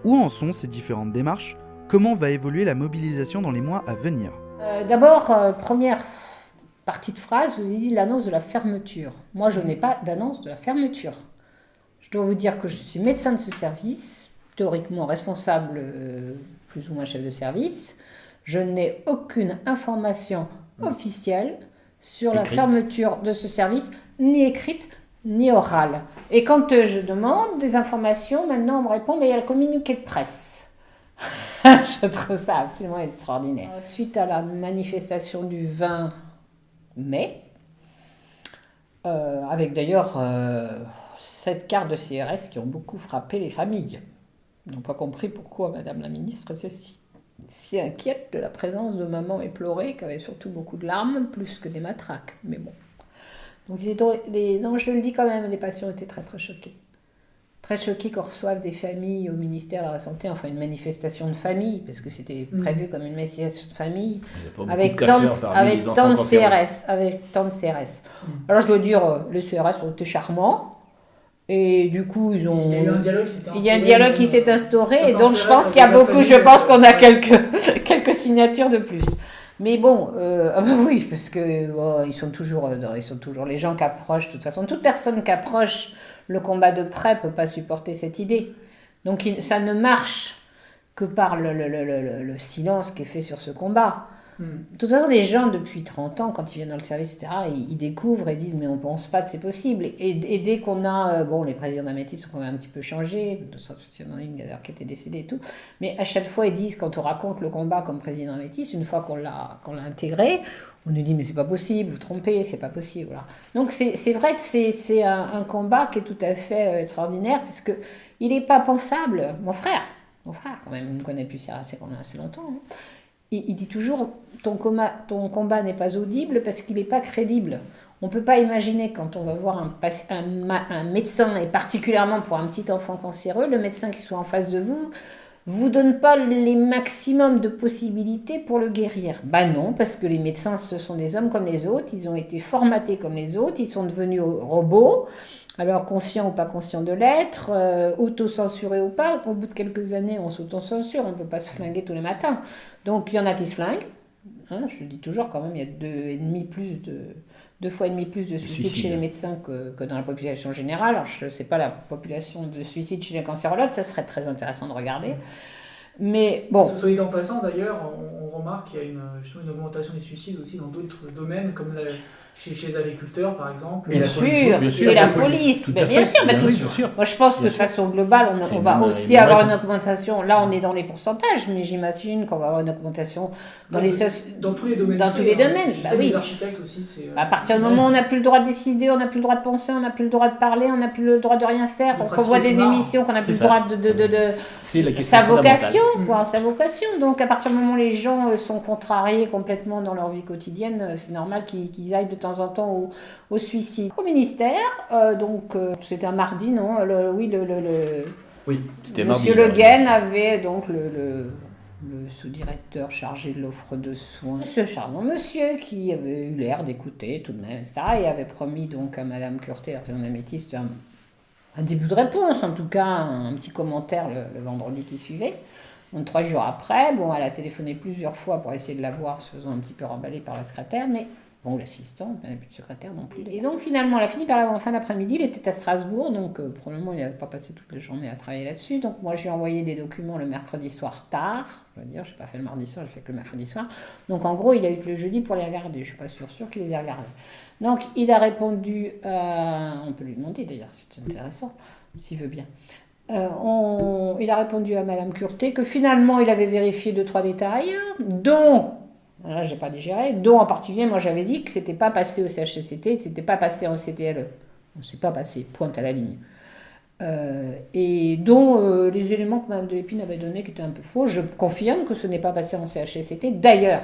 C: Où en sont ces différentes démarches ? Comment va évoluer la mobilisation dans les mois à venir ?
B: D'abord, première partie de phrase, vous avez dit l'annonce de la fermeture. Moi, je n'ai pas d'annonce de la fermeture. Je dois vous dire que je suis médecin de ce service, théoriquement responsable, plus ou moins chef de service. Je n'ai aucune information officielle sur la fermeture de ce service, ni écrite, ni orale. Et quand je demande des informations, maintenant on me répond, mais il y a le communiqué de presse. Je trouve ça absolument extraordinaire. Suite à la manifestation du 20 mai, avec d'ailleurs 7 cartes de CRS qui ont beaucoup frappé les familles. Ils n'ont pas compris pourquoi Madame la ministre était si inquiète de la présence de maman éplorée, qui avait surtout beaucoup de larmes, plus que des matraques. Mais bon. Donc je le dis quand même, les patients étaient très très choqués. Très choqués qu'on reçoive des familles au ministère de la Santé, enfin une manifestation de famille, parce que c'était prévu comme une manifestation de famille, avec tant de CRS. Alors je dois dire, les CRS ont été charmants, et du coup il y a un dialogue qui s'est instauré, et donc je pense qu'il y a beaucoup, je pense qu'on a quelques signatures de plus. Mais bon, oui, parce que ils sont toujours les gens qui approchent, de toute façon, toute personne qui approche le combat de près ne peut pas supporter cette idée. Donc ça ne marche que par le silence qui est fait sur ce combat. De toute façon, les gens, depuis 30 ans, quand ils viennent dans le service, etc., ils découvrent et disent « mais on ne pense pas que c'est possible ». Et dès qu'on a... les présidents d'Améthyste ont quand même un petit peu changé, sauf qu'il y en a une d'ailleurs qui était décédée et tout, mais à chaque fois, ils disent, quand on raconte le combat comme président d'Améthyste, une fois qu'on l'a intégré, on nous dit « mais c'est pas possible, vous trompez, c'est pas possible ». Voilà. Donc c'est vrai que c'est un combat qui est tout à fait extraordinaire, parce qu'il n'est pas pensable. Mon frère, quand même, il me connaît depuis assez longtemps, hein. Il dit toujours ton combat n'est pas audible parce qu'il n'est pas crédible. On ne peut pas imaginer quand on va voir un médecin, et particulièrement pour un petit enfant cancéreux, le médecin qui soit en face de vous donne pas les maximums de possibilités pour le guérir. Non, parce que les médecins, ce sont des hommes comme les autres, ils ont été formatés comme les autres, ils sont devenus robots. Alors, conscient ou pas conscient de l'être, auto-censuré ou pas, au bout de quelques années, on s'auto-censure, on ne peut pas se flinguer tous les matins. Donc, il y en a qui se flinguent. Je le dis toujours, quand même, il y a 2 fois et demi plus de suicides chez les médecins que dans la population générale. Alors, je ne sais pas la population de suicides chez les cancérologues, ça serait très intéressant de regarder. Mais bon.
A: Soit en passant, d'ailleurs, on remarque qu'il y a justement une augmentation des suicides aussi dans d'autres domaines, comme chez les agriculteurs, par exemple.
B: Bien sûr, et la police. Bien sûr. Moi, je pense que de façon globale, on va aussi avoir une augmentation. Là, on est dans les pourcentages, mais j'imagine qu'on va avoir une augmentation dans tous les domaines. Dans tous les domaines. Oui.
A: Les architectes aussi, c'est.
B: À partir du moment où on n'a plus le droit de décider, on n'a plus le droit de penser, on n'a plus le droit de parler, on n'a plus le droit de rien faire, qu'on voit des émissions, qu'on n'a plus le droit de
D: c'est la
B: sa vocation, quoi, sa vocation. Donc, à partir du moment où les gens gens sont contrariés complètement dans leur vie quotidienne, c'est normal qu'ils aillent de temps en temps au suicide. Au ministère, c'était un mardi, non
D: Oui, c'était mardi.
B: Monsieur Le Guen avait donc le sous-directeur chargé de l'offre de soins, ce charmant monsieur qui avait eu l'air d'écouter tout de même, etc. Et avait promis donc à Madame Curté, la présidente d'Améthyste, un début de réponse, en tout cas un petit commentaire le vendredi qui suivait. Donc 3 jours après, elle a téléphoné plusieurs fois pour essayer de la voir, se faisant un petit peu remballer par la secrétaire, mais bon, l'assistant, il n'y avait plus de secrétaire non plus. Et donc finalement, elle a fini par l'avoir en fin d'après-midi, il était à Strasbourg, donc probablement il n'avait pas passé toute la journée à travailler là-dessus. Donc moi, je lui ai envoyé des documents le mercredi soir tard, je veux dire, je n'ai pas fait le mardi soir, j'ai fait que le mercredi soir. Donc en gros, il a eu que le jeudi pour les regarder, je ne suis pas sûr qu'il les ait regardés. Donc il a répondu, on peut lui demander d'ailleurs, c'est intéressant, s'il veut bien. Il a répondu à Madame Curté que finalement il avait vérifié 2-3 détails, dont, là j'ai pas digéré, dont en particulier moi j'avais dit que c'était pas passé au CHSCT, que c'était pas passé en CTLE. On s'est pas passé, pointe à la ligne. Et dont les éléments que Mme de Lépine avait donnés qui étaient un peu faux, je confirme que ce n'est pas passé en CHSCT. D'ailleurs,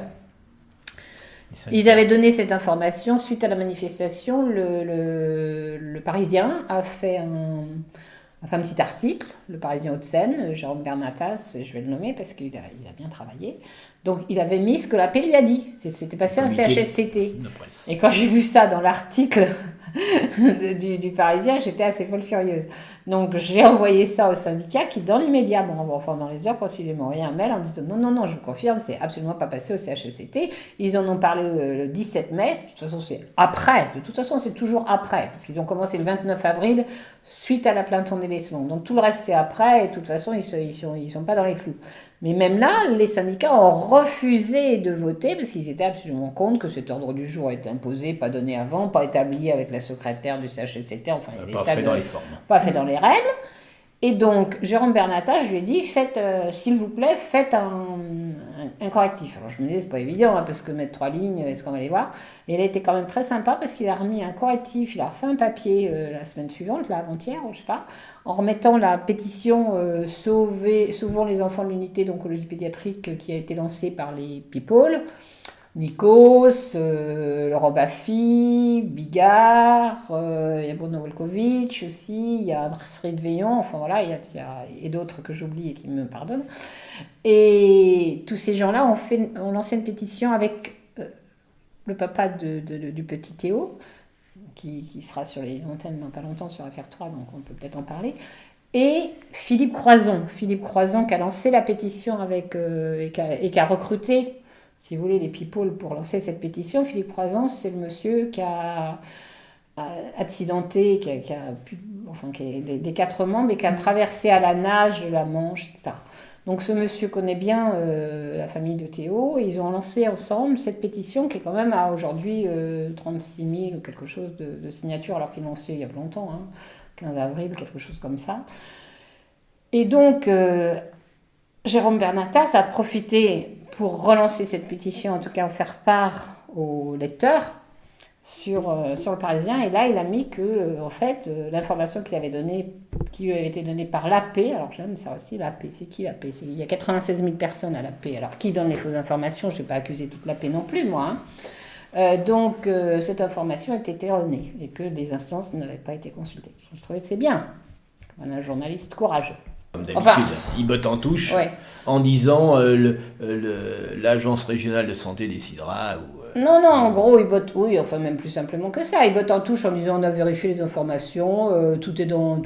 B: ils avaient donné cette information suite à la manifestation. Le Parisien a fait un petit article, le Parisien Hauts-de-Seine, Jérôme Bernatas, je vais le nommer parce qu'il a bien travaillé. Donc il avait mis ce que la paix lui a dit. C'était passé en CHSCT. Et quand j'ai vu ça dans l'article du Parisien, j'étais assez folle furieuse. Donc j'ai envoyé ça au syndicat qui, dans l'immédiat, dans les heures, suivi m'ont envoyé un mail en disant non, je vous confirme, c'est absolument pas passé au CHSCT. Ils en ont parlé le 17 mai. De toute façon, c'est après. De toute façon, c'est toujours après. Parce qu'ils ont commencé le 29 avril suite à la plainte en délaissement. Donc tout le reste, c'est après. Et de toute façon, ils sont pas dans les clous. Mais même là, les syndicats ont refusé de voter parce qu'ils étaient absolument contre que cet ordre du jour ait été imposé, pas donné avant, pas établi avec la secrétaire du CHSCT, enfin,
D: pas fait dans les formes.
B: Pas fait dans les règles. Et donc, Jérôme Bernatas, je lui ai dit, s'il vous plaît, faites un correctif. Alors, je me disais, c'est pas évident, parce que mettre 3 lignes, est-ce qu'on va les voir ? Et il a été quand même très sympa, parce qu'il a remis un correctif, il a refait un papier la semaine suivante, là, avant-hier, je sais pas, en remettant la pétition Sauvons les enfants de l'unité d'oncologie pédiatrique qui a été lancée par les People. Nikos, Laurent Baffy, Bigard, il y a Bruno Volkovitch aussi, il y a Astrid Veillon, enfin voilà, il y a d'autres que j'oublie et qui me pardonnent. Et tous ces gens-là ont lancé une pétition avec le papa du petit Théo, qui sera sur les antennes dans pas longtemps sur Affaire 3, donc on peut peut-être en parler. Et Philippe Croison qui a lancé la pétition et qui a recruté, si vous voulez, les people pour lancer cette pétition. Philippe Croison, c'est le monsieur qui a accidenté, qui est des 4 membres et qui a traversé à la nage la Manche, etc. Donc ce monsieur connaît bien la famille de Théo. Et ils ont lancé ensemble cette pétition qui est quand même à aujourd'hui 36 000 ou quelque chose de signatures, alors qu'ils l'ont lancé il y a longtemps, 15 avril, quelque chose comme ça. Et donc, Jérôme Bernatas a profité pour relancer cette pétition, en tout cas en faire part aux lecteurs sur le Parisien. Et là, il a mis que, en fait, l'information qui lui avait été donnée par l'AP, alors j'aime ça aussi, l'AP, c'est qui l'AP ? Il y a 96 000 personnes à l'AP. Alors, qui donne les fausses informations ? Je ne vais pas accuser toute l'AP non plus, moi. Donc, cette information était erronée et que les instances n'avaient pas été consultées. Je trouvais que c'est bien. Un journaliste courageux.
D: Comme d'habitude, il botte en touche en disant l'agence régionale de santé décidera.
B: Non, en gros, il botte, même plus simplement que ça. Il botte en touche en disant on a vérifié les informations, tout est dans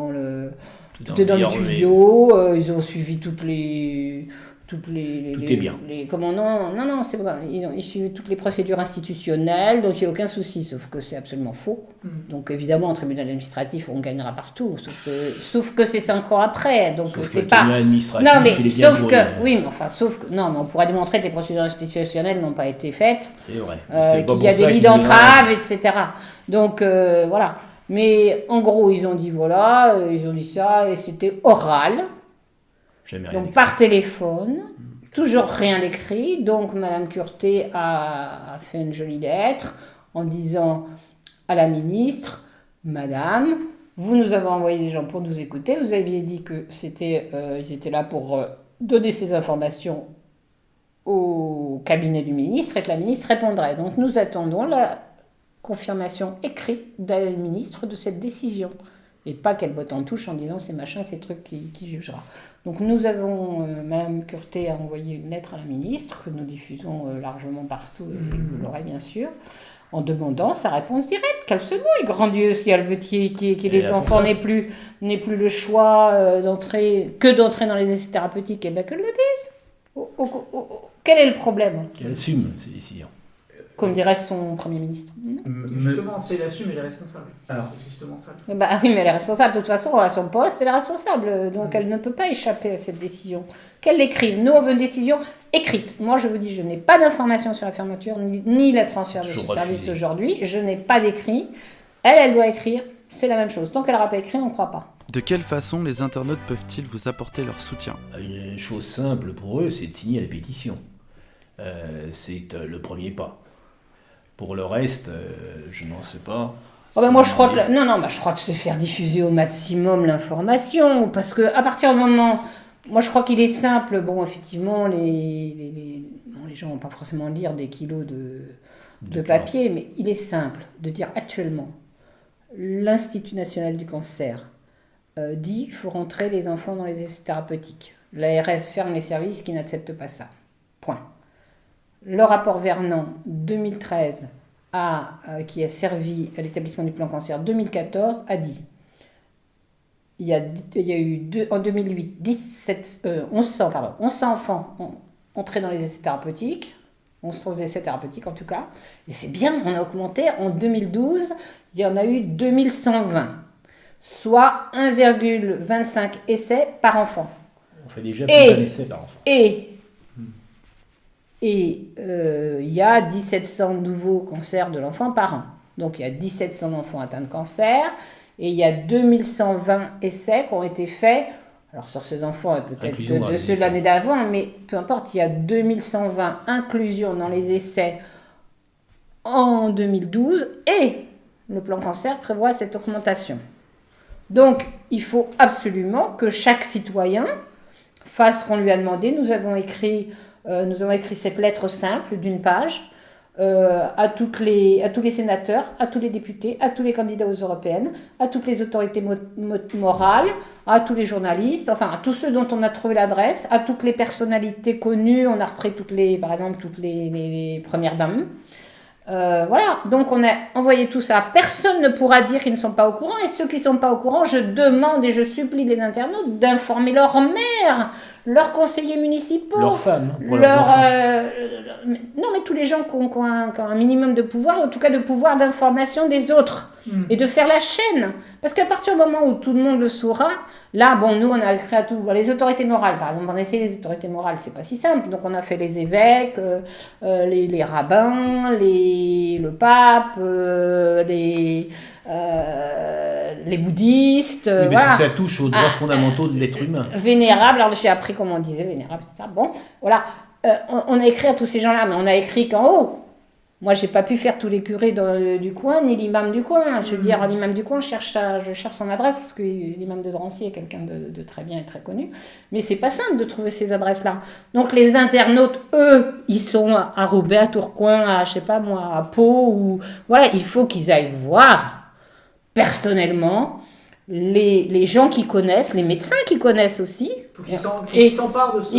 B: le tuyau, ils ont suivi toutes les tout
D: est bien.
B: Non, c'est vrai. Ils suivent toutes les procédures institutionnelles, donc il n'y a aucun souci, sauf que c'est absolument faux. Donc évidemment, en tribunal administratif, on gagnera partout, sauf que c'est 5 ans après, donc
D: sauf
B: c'est pas...
D: Non,
B: mais sauf que... Non, mais on pourrait démontrer que les procédures institutionnelles n'ont pas été faites,
D: c'est vrai.
B: qu'il y a des lits d'entrave, etc. Donc voilà. Mais en gros, ils ont dit ils ont dit ça, et c'était oral. Donc par téléphone, toujours rien d'écrit. Donc Madame Curté a fait une jolie lettre en disant à la ministre, Madame, vous nous avez envoyé des gens pour nous écouter, vous aviez dit que ils étaient là pour donner ces informations au cabinet du ministre et que la ministre répondrait. Donc nous attendons la confirmation écrite de la ministre de cette décision. Et pas qu'elle botte en touche en disant c'est machin, c'est truc qui jugera. Donc nous avons, Mme Curté a envoyé une lettre à la ministre, que nous diffusons largement partout, et vous l'aurez bien sûr, en demandant sa réponse directe, qu'elle se mouille, grand Dieu, si elle veut que les enfants n'aient plus le choix d'entrer dans les essais thérapeutiques, et bien qu'elle le dise. Quel est le problème ?
D: Qu'elle assume ses décisions.
B: Comme dirait son Premier ministre.
A: Justement, si elle assume, elle est responsable. Alors, c'est justement ça.
B: Bah oui, mais elle est responsable. De toute façon, à son poste, elle est responsable. Donc, elle ne peut pas échapper à cette décision. Qu'elle l'écrive. Nous, on veut une décision écrite. Moi, je vous dis, je n'ai pas d'informations sur la fermeture, ni le transfert de ce service aujourd'hui. Je n'ai pas d'écrit. Elle doit écrire. C'est la même chose. Tant qu'elle n'aura pas écrit, on ne croit pas.
C: De quelle façon les internautes peuvent-ils vous apporter leur soutien ?
D: Une chose simple pour eux, c'est de signer la pétition. C'est le premier pas. Pour le reste, je n'en sais pas.
B: Oh ben moi, je crois que c'est faire diffuser au maximum l'information. Parce qu'à partir du moment... Moi, je crois qu'il est simple. Bon, effectivement, les gens ne vont pas forcément lire des kilos de papier, mais il est simple de dire actuellement, l'Institut national du cancer dit qu'il faut rentrer les enfants dans les essais thérapeutiques. L'ARS ferme les services qui n'acceptent pas ça. Point. Le rapport Vernant 2013, qui a servi à l'établissement du plan cancer 2014, a dit il y a eu en 2008 1100 enfants entrés dans les essais thérapeutiques, 1100 essais thérapeutiques en tout cas, et c'est bien, on a augmenté. En 2012, il y en a eu 2120, soit 1,25 essais par enfant.
D: On fait déjà plus d'un essai par enfant.
B: Et il y a 1700 nouveaux cancers de l'enfant par an. Donc il y a 1700 enfants atteints de cancer et il y a 2120 essais qui ont été faits. Alors sur ces enfants, et peut-être de ceux de l'année d'avant, mais peu importe, il y a 2120 inclusions dans les essais en 2012 et le plan cancer prévoit cette augmentation. Donc il faut absolument que chaque citoyen fasse ce qu'on lui a demandé. Nous avons écrit cette lettre simple d'une page à tous les sénateurs, à tous les députés, à tous les candidats aux européennes, à toutes les autorités morales, à tous les journalistes, enfin à tous ceux dont on a trouvé l'adresse, à toutes les personnalités connues. On a repris par exemple toutes les premières dames. Voilà, donc on a envoyé tout ça. Personne ne pourra dire qu'ils ne sont pas au courant. Et ceux qui ne sont pas au courant, je demande et je supplie les internautes d'informer leur maire, leurs conseillers municipaux,
D: leurs femmes, leurs enfants.
B: Non, mais tous les gens qui ont un minimum de pouvoir, en tout cas de pouvoir d'information des autres, et de faire la chaîne. Parce qu'à partir du moment où tout le monde le saura, là, bon, nous, on a créé à tout. Les autorités morales, par exemple, on a essayé les autorités morales, c'est pas si simple. Donc, on a fait les évêques, les rabbins, le pape, les bouddhistes.
D: Oui, mais
B: voilà.
D: ça touche aux droits fondamentaux de l'être humain.
B: Vénérable, alors j'ai appris comment on disait vénérable, etc. Bon, voilà. On a écrit à tous ces gens-là, mais on a écrit qu'en haut. Moi, j'ai pas pu faire tous les curés du coin, ni l'imam du coin. Je veux dire, l'imam du coin, je cherche son adresse, parce que l'imam de Drancy est quelqu'un de très bien et très connu. Mais c'est pas simple de trouver ces adresses-là. Donc, les internautes, eux, ils sont à Roubaix, à Tourcoing, à, je sais pas moi, à Pau, ou... Voilà, il faut qu'ils aillent voir, personnellement, les gens qui connaissent, les médecins qui connaissent aussi.
A: Il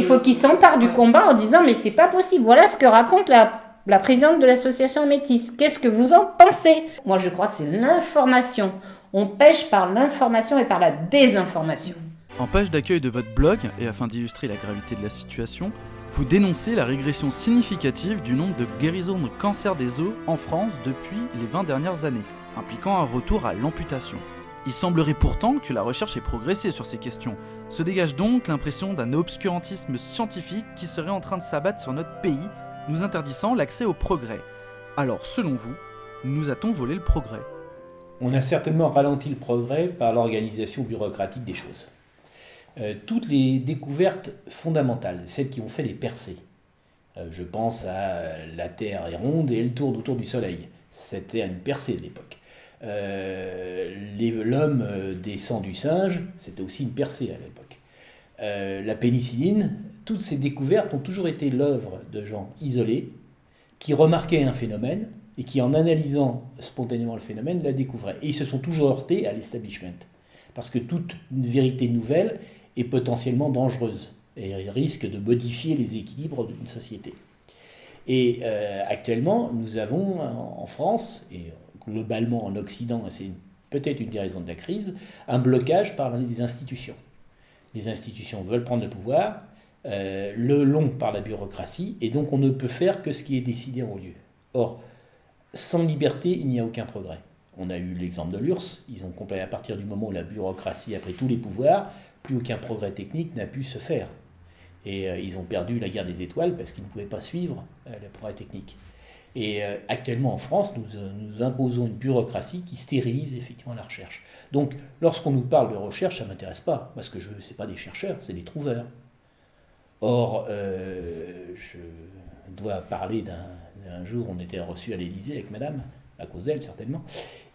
A: faut qu'ils s'emparent
B: du combat en disant, mais c'est pas possible. Voilà ce que raconte la présidente de l'association Amétis. Qu'est-ce que vous en pensez ? Moi, je crois que c'est l'information. On pêche par l'information et par la désinformation.
C: En page d'accueil de votre blog, et afin d'illustrer la gravité de la situation, vous dénoncez la régression significative du nombre de guérisons de cancer des os en France depuis les 20 dernières années, impliquant un retour à l'amputation. Il semblerait pourtant que la recherche ait progressé sur ces questions. Se dégage donc l'impression d'un obscurantisme scientifique qui serait en train de s'abattre sur notre pays, nous interdisant l'accès au progrès. Alors, selon vous, nous a-t-on volé le progrès ?
D: On a certainement ralenti le progrès par l'organisation bureaucratique des choses. Toutes les découvertes fondamentales, celles qui ont fait des percées, je pense à la Terre est ronde et elle tourne autour du Soleil. C'était une percée de l'époque. L'homme des sangs du singe, c'était aussi une percée à l'époque. la pénicilline, toutes ces découvertes ont toujours été l'œuvre de gens isolés qui remarquaient un phénomène et qui, en analysant spontanément le phénomène, la découvraient. Et ils se sont toujours heurtés à l'establishment. Parce que toute vérité nouvelle est potentiellement dangereuse et risque de modifier les équilibres d'une société. Et actuellement, nous avons en France, et globalement en Occident, et c'est peut-être une des raisons de la crise, un blocage par les institutions. Les institutions veulent prendre le pouvoir, le long par la bureaucratie, et donc on ne peut faire que ce qui est décidé en haut lieu. Or, sans liberté, il n'y a aucun progrès. On a eu l'exemple de l'URSS, ils ont complété à partir du moment où la bureaucratie a pris tous les pouvoirs, plus aucun progrès technique n'a pu se faire. Et ils ont perdu la guerre des étoiles parce qu'ils ne pouvaient pas suivre le progrès technique. Et actuellement en France, nous imposons une bureaucratie qui stérilise effectivement la recherche. Donc lorsqu'on nous parle de recherche, ça ne m'intéresse pas, parce que ce n'est pas des chercheurs, c'est des trouveurs. Or, je dois parler d'un jour, on était reçu à l'Élysée avec madame, à cause d'elle certainement,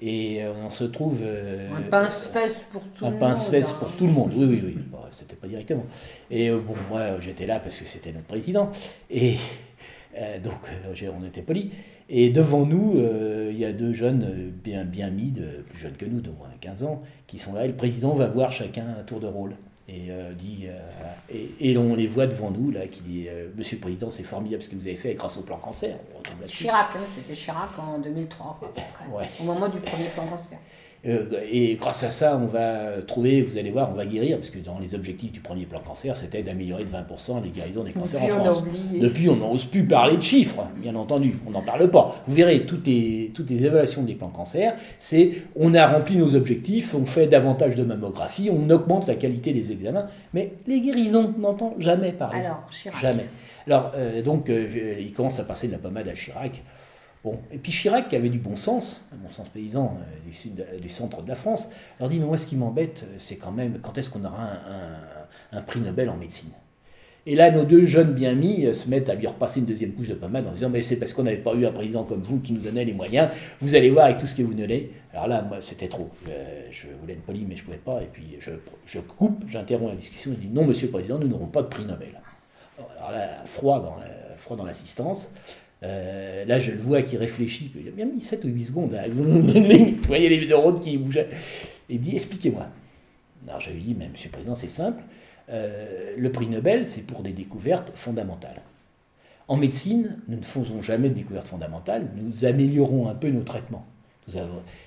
D: et on se trouve...
B: un pince-fesse pour tout le monde.
D: Un pince-fesse pour tout le monde, oui. Bon, c'était pas directement. Et bon, moi j'étais là parce que c'était notre président, et donc on était polis. Et devant nous, il y a deux jeunes bien mis, plus jeunes que nous, de moins de 15 ans, qui sont là, et le président va voir chacun un tour de rôle. Et on les voit devant nous, là, qui dit Monsieur le Président, c'est formidable ce que vous avez fait grâce au plan cancer.
B: Chirac, c'était Chirac en 2003, quoi, à peu près, ouais. Au moment du premier plan cancer.
D: Et grâce à ça, on va trouver, vous allez voir, on va guérir, parce que dans les objectifs du premier plan cancer, c'était d'améliorer de 20% les guérisons des cancers en France. Depuis, on n'ose plus parler de chiffres, bien entendu, on n'en parle pas. Vous verrez, toutes les évaluations des plans cancer, c'est on a rempli nos objectifs, on fait davantage de mammographie, on augmente la qualité des examens, mais les guérisons, on n'entend jamais parler.
B: Alors, Chirac.
D: Jamais. Alors, il commence à passer de la pommade à Chirac. Bon. Et puis Chirac, qui avait du bon sens paysan du centre de la France, leur dit, mais moi ce qui m'embête, c'est quand même, quand est-ce qu'on aura un prix Nobel en médecine? Et là, nos deux jeunes bien mis se mettent à lui repasser une deuxième couche de pommade en disant, mais c'est parce qu'on n'avait pas eu un président comme vous qui nous donnait les moyens, vous allez voir avec tout ce que vous donnez. Alors là, moi, c'était trop. Je voulais être poli, mais je ne pouvais pas. Et puis je coupe, j'interromps la discussion, je dis, non, monsieur le président, nous n'aurons pas de prix Nobel. Alors là, froid dans l'assistance. Là, je le vois qui réfléchit, il a bien mis 7 ou 8 secondes. Vous voyez les neurones qui bougeaient. Il dit, expliquez-moi. Alors, je lui dis, mais monsieur le président, c'est simple. Le prix Nobel, c'est pour des découvertes fondamentales. En médecine, nous ne faisons jamais de découvertes fondamentales, nous améliorons un peu nos traitements.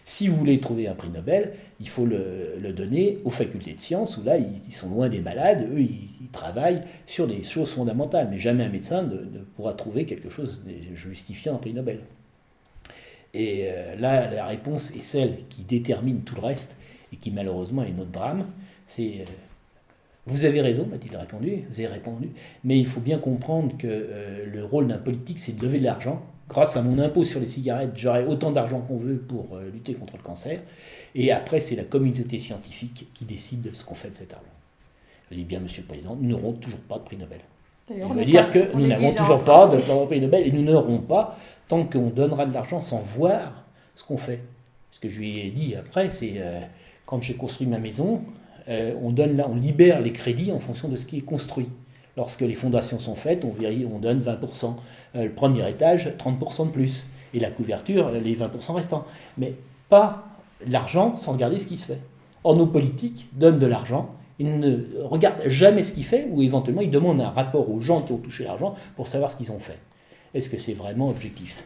D: Si vous voulez trouver un prix Nobel, il faut le donner aux facultés de sciences, où là, ils sont loin des malades, eux, ils travaillent sur des choses fondamentales, mais jamais un médecin ne pourra trouver quelque chose justifiant un prix Nobel. Et là, la réponse est celle qui détermine tout le reste, et qui malheureusement est notre drame, c'est... Vous avez raison, m'a-t-il répondu, vous avez répondu, mais il faut bien comprendre que le rôle d'un politique, c'est de lever de l'argent. Grâce à mon impôt sur les cigarettes, j'aurai autant d'argent qu'on veut pour lutter contre le cancer. Et après, c'est la communauté scientifique qui décide de ce qu'on fait de cet argent. Je dis bien, monsieur le président, nous n'aurons toujours pas de prix Nobel. Il veut dire que nous n'avons toujours pas de prix Nobel et nous n'aurons pas tant qu'on donnera de l'argent sans voir ce qu'on fait. Ce que je lui ai dit après, c'est quand j'ai construit ma maison, on libère les crédits en fonction de ce qui est construit. Lorsque les fondations sont faites, on donne 20%. Le premier étage, 30% de plus. Et la couverture, les 20% restants. Mais pas de l'argent sans regarder ce qui se fait. Or, nos politiques donnent de l'argent, ils ne regardent jamais ce qu'ils font, ou éventuellement ils demandent un rapport aux gens qui ont touché l'argent pour savoir ce qu'ils ont fait. Est-ce que c'est vraiment objectif?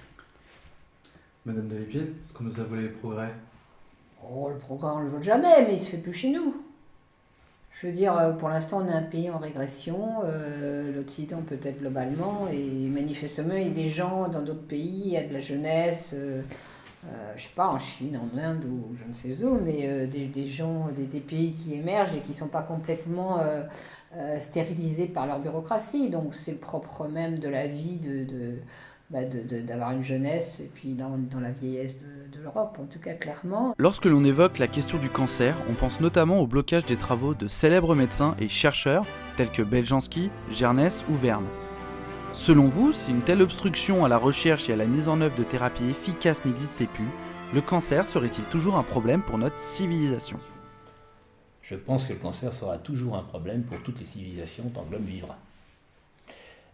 E: Madame Delipier, est-ce qu'on nous a volé le progrès?
B: Oh, le progrès, on ne le vole jamais, mais il ne se fait plus chez nous. Je veux dire, pour l'instant, on est un pays en régression, l'Occident peut-être globalement, et manifestement, il y a des gens dans d'autres pays, il y a de la jeunesse, je ne sais pas, en Chine, en Inde ou je ne sais où, mais des gens, des pays qui émergent et qui ne sont pas complètement stérilisés par leur bureaucratie. Donc c'est le propre même de la vie d'avoir une jeunesse, et puis dans la vieillesse de l'Europe, en tout cas clairement.
C: Lorsque l'on évoque la question du cancer, on pense notamment au blocage des travaux de célèbres médecins et chercheurs tels que Beljanski, Gernès ou Verne. Selon vous, si une telle obstruction à la recherche et à la mise en œuvre de thérapies efficaces n'existait plus, le cancer serait-il toujours un problème pour notre civilisation?
D: Je pense que le cancer sera toujours un problème pour toutes les civilisations tant que l'homme vivra.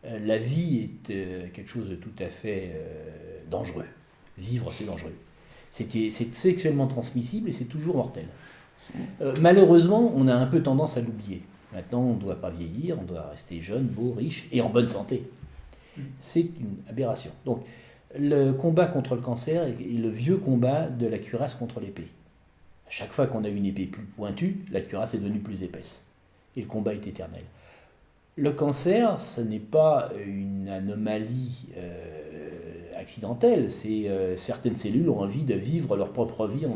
D: La vie est quelque chose de tout à fait dangereux. Vivre, c'est dangereux. C'est sexuellement transmissible et c'est toujours mortel. Malheureusement, on a un peu tendance à l'oublier. Maintenant, on ne doit pas vieillir, on doit rester jeune, beau, riche et en bonne santé. C'est une aberration. Donc, le combat contre le cancer est le vieux combat de la cuirasse contre l'épée. À chaque fois qu'on a une épée plus pointue, la cuirasse est devenue plus épaisse. Et le combat est éternel. Le cancer, ce n'est pas une anomalie accidentelle. Certaines cellules ont envie de vivre leur propre vie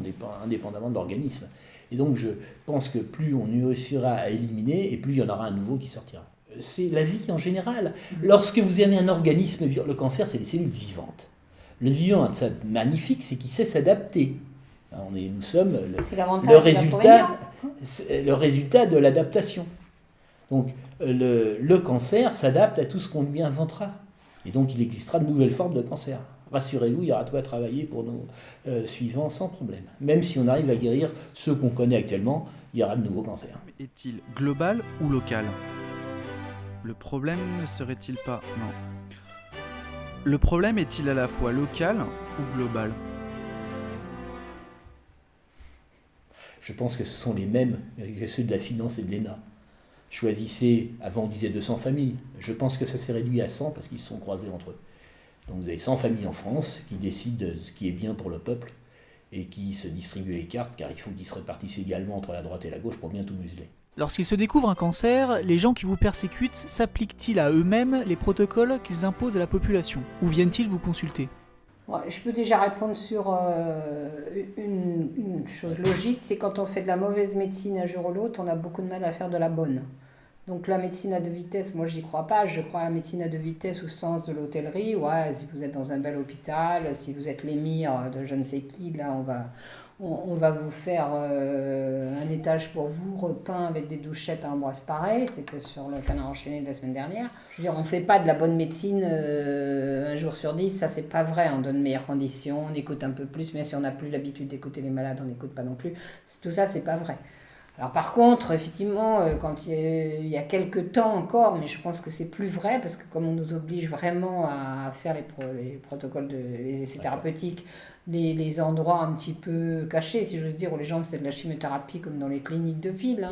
D: indépendamment de l'organisme. Et donc je pense que plus on réussira à éliminer, et plus il y en aura un nouveau qui sortira. C'est la vie en général. Lorsque vous avez un organisme, le cancer, c'est des cellules vivantes. Le vivant, ça magnifique, c'est qu'il sait s'adapter. Nous sommes le résultat de l'adaptation. Donc le cancer s'adapte à tout ce qu'on lui inventera. Et donc il existera de nouvelles formes de cancer. Rassurez-vous, il y aura de quoi travailler pour nos suivants sans problème. Même si on arrive à guérir ceux qu'on connaît actuellement, il y aura de nouveaux cancers.
C: Est-il global ou local ? Le problème ne serait-il pas... Non. Le problème est-il à la fois local ou global ?
D: Je pense que ce sont les mêmes que ceux de la finance et de l'ENA. Choisissez, avant on disait 200 familles, je pense que ça s'est réduit à 100 parce qu'ils se sont croisés entre eux. Donc vous avez 100 familles en France qui décident de ce qui est bien pour le peuple et qui se distribuent les cartes car il faut qu'ils se répartissent également entre la droite et la gauche pour bien tout museler.
A: Lorsqu'ils se découvrent un cancer, les gens qui vous persécutent s'appliquent-ils à eux-mêmes les protocoles qu'ils imposent à la population ? Ou viennent-ils vous consulter ?
B: Ouais, je peux déjà répondre sur une chose logique, c'est quand on fait de la mauvaise médecine un jour ou l'autre, on a beaucoup de mal à faire de la bonne. Donc la médecine à deux vitesses, moi j'y crois pas, je crois à la médecine à deux vitesses au sens de l'hôtellerie. Ouais, si vous êtes dans un bel hôpital, si vous êtes l'émir de je ne sais qui, là on va vous faire un étage pour vous, repeint avec des douchettes à Ambroise Paré, c'était sur le Canard enchaîné de la semaine dernière. Je veux dire, on fait pas de la bonne médecine un jour sur 10, ça c'est pas vrai, on donne meilleures conditions, on écoute un peu plus, mais si on n'a plus l'habitude d'écouter les malades, on n'écoute pas non plus. Tout ça, c'est pas vrai. Alors par contre, effectivement, quand il y a quelques temps encore, mais je pense que c'est plus vrai, parce que comme on nous oblige vraiment à faire les protocoles, les essais thérapeutiques, les endroits un petit peu cachés, si j'ose dire, où les gens faisaient de la chimiothérapie comme dans les cliniques de ville.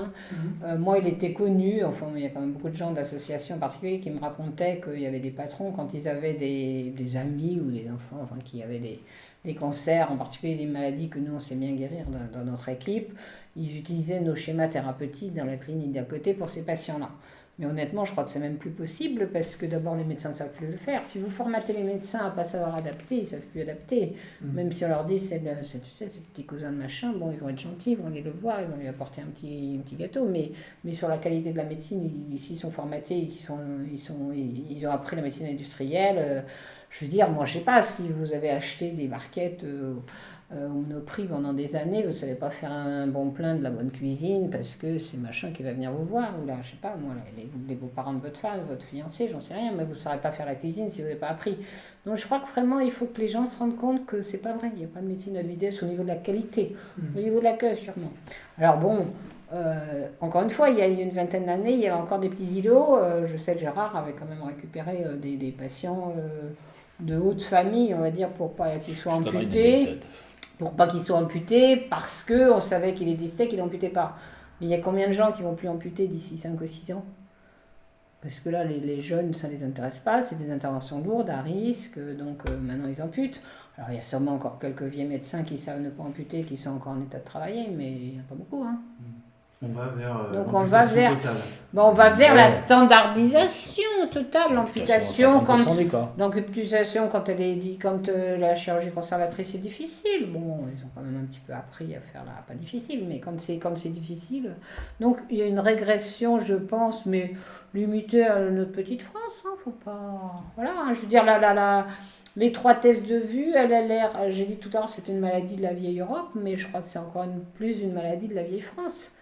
B: Moi, il était connu, enfin il y a quand même beaucoup de gens d'associations en particulier qui me racontaient qu'il y avait des patrons, quand ils avaient des amis ou des enfants enfin, qui avaient des cancers, en particulier des maladies que nous on sait bien guérir dans notre équipe, ils utilisaient nos schémas thérapeutiques dans la clinique d'à côté pour ces patients-là. Mais honnêtement, je crois que c'est même plus possible parce que d'abord, les médecins ne savent plus le faire. Si vous formatez les médecins à ne pas savoir adapter, ils ne savent plus adapter. Même si on leur dit, tu sais, ces petits cousins de machin, bon, ils vont être gentils, ils vont aller le voir, ils vont lui apporter un petit gâteau. Mais sur la qualité de la médecine, s'ils sont formatés, ils ont appris la médecine industrielle. Je veux dire, moi, je ne sais pas, si vous avez acheté des barquettes au Monoprix pendant des années, vous ne savez pas faire un bon plein de la bonne cuisine parce que c'est machin qui va venir vous voir. Ou là, je ne sais pas, moi, les beaux-parents de votre femme, votre fiancé, j'en sais rien, mais vous ne saurez pas faire la cuisine si vous n'avez pas appris. Donc, je crois que vraiment, il faut que les gens se rendent compte que ce n'est pas vrai. Il n'y a pas de médecine à vitesse au niveau de la qualité, au niveau de l'accueil, sûrement. Alors, bon. Encore une fois, il y a une vingtaine d'années, il y avait encore des petits îlots. Je sais que Gérard avait quand même récupéré des patients de haute famille, on va dire, pour pas qu'ils soient amputés. Pour pas qu'ils soient amputés, parce qu'on savait qu'il existait, qu'il n'amputait pas. Mais il y a combien de gens qui vont plus amputer d'ici 5 ou 6 ans ? Parce que là, les jeunes, ça ne les intéresse pas, c'est des interventions lourdes, à risque, donc maintenant ils amputent. Alors il y a sûrement encore quelques vieux médecins qui savent ne pas amputer, qui sont encore en état de travailler, mais il n'y en a pas beaucoup, hein.
E: On va vers
B: donc on va vers la standardisation totale, l'amputation quand elle est dit, quand la chirurgie conservatrice est difficile. Bon, ils ont quand même un petit peu appris à faire pas difficile, mais quand c'est difficile. Donc il y a une régression, je pense, mais limitée à notre petite France, hein, faut pas. Voilà, hein, je veux dire les 3 tests de vue, elle a l'air. J'ai dit tout à l'heure, c'était une maladie de la vieille Europe, mais je crois que c'est encore plus une maladie de la vieille France.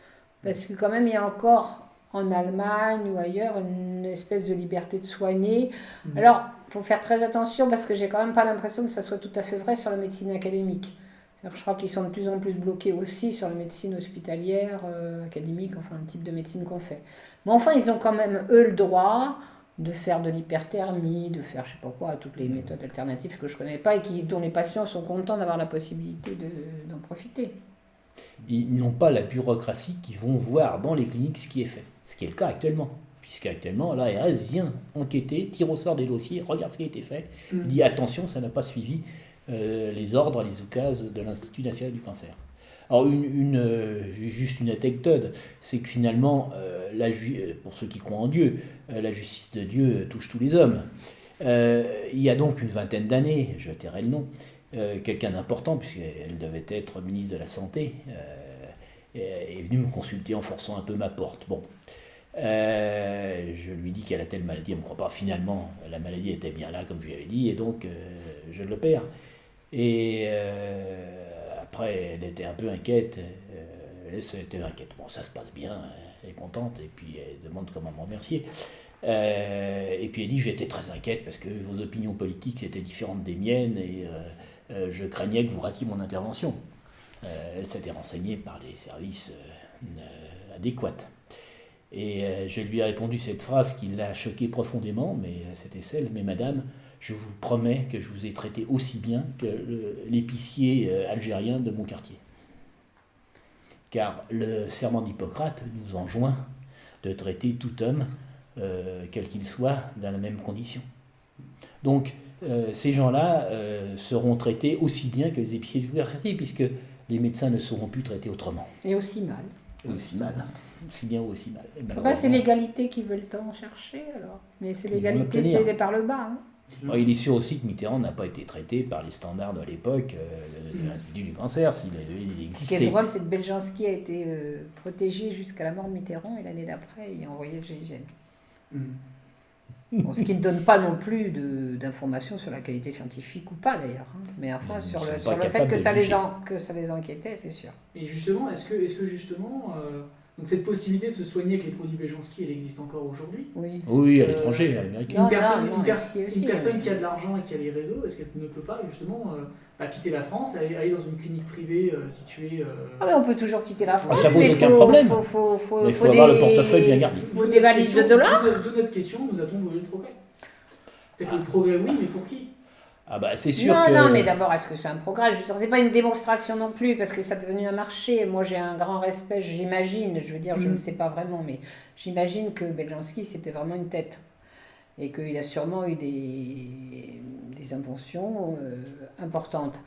B: Parce que quand même, il y a encore en Allemagne ou ailleurs une espèce de liberté de soigner. Alors, il faut faire très attention parce que j'ai quand même pas l'impression que ça soit tout à fait vrai sur la médecine académique. C'est-à-dire que je crois qu'ils sont de plus en plus bloqués aussi sur la médecine hospitalière, académique, enfin le type de médecine qu'on fait. Mais enfin, ils ont quand même, eux, le droit de faire de l'hyperthermie, de faire je sais pas quoi, toutes les méthodes alternatives que je connais pas et dont les patients sont contents d'avoir la possibilité d'en profiter.
D: Ils n'ont pas la bureaucratie qui vont voir dans les cliniques ce qui est fait, ce qui est le cas actuellement. Puisqu'actuellement, l'ARS vient enquêter, tire au sort des dossiers, regarde ce qui a été fait, il dit attention, ça n'a pas suivi les ordres, les oukases de l'Institut national du cancer. Alors, juste une anecdote, c'est que finalement, pour ceux qui croient en Dieu, la justice de Dieu touche tous les hommes. Il y a donc une vingtaine d'années, je tairai le nom, quelqu'un d'important, puisqu'elle devait être ministre de la Santé, est venu me consulter en forçant un peu ma porte. Bon. Je lui dis qu'elle a telle maladie, elle ne me croit pas. Finalement, la maladie était bien là, comme je lui avais dit, et donc je l'opère. Et après, elle était un peu inquiète. Elle était inquiète. Bon, ça se passe bien, elle est contente, et puis elle demande comment me remercier. Et puis elle dit j'étais très inquiète parce que vos opinions politiques étaient différentes des miennes et je craignais que vous ratiez mon intervention. Elle s'était renseignée par les services adéquats. Et je lui ai répondu cette phrase qui l'a choquée profondément, mais c'était celle, mais madame, je vous promets que je vous ai traité aussi bien que l'épicier algérien de mon quartier. Car le serment d'Hippocrate nous enjoint de traiter tout homme, quel qu'il soit, dans la même condition. Donc, ces gens-là seront traités aussi bien que les épiciers du quartier, puisque les médecins ne seront plus traités autrement.
B: Et aussi mal.
D: Et aussi mal. Aussi bien ou aussi mal.
B: C'est l'égalité qu'ils veulent tant chercher, alors. Mais c'est l'égalité cédée par le bas. Hein.
D: Alors, il est sûr aussi que Mitterrand n'a pas été traité par les standards de l'époque de l'Institut du cancer, s'il existait.
B: Ce qui est drôle, c'est que Beljanski a été protégé jusqu'à la mort de Mitterrand, et l'année d'après, il a envoyé le GIGN. Bon, ce qui ne donne pas non plus d'informations sur la qualité scientifique ou pas d'ailleurs. Hein. Mais enfin, sur le fait que ça les inquiétait, c'est sûr.
A: Et justement, est-ce que justement, donc cette possibilité de se soigner avec les produits Beljanski, elle existe encore aujourd'hui?
B: Oui.
D: Oui, à l'étranger, à l'américain.
A: Une personne qui a de l'argent et qui a les réseaux, est-ce qu'elle ne peut pas justement quitter la France, aller dans une clinique privée située...
B: Ah oui, on peut toujours quitter la France,
D: ça pose aucun problème.
B: Mais il
D: faut avoir le portefeuille bien gardé.
B: Il faut des valises de dollars.
A: Toute notre question, nous a-t-on volé le progrès? C'est que le progrès, oui, mais pour qui?
D: Ah bah c'est sûr
B: Non, mais d'abord, est-ce que c'est un progrès? Je veux dire, c'est pas une démonstration non plus, parce que ça est devenu un marché. Moi, j'ai un grand respect, j'imagine, je veux dire, je ne sais pas vraiment, mais j'imagine que Beljanski, c'était vraiment une tête. Et qu'il a sûrement eu des inventions importantes.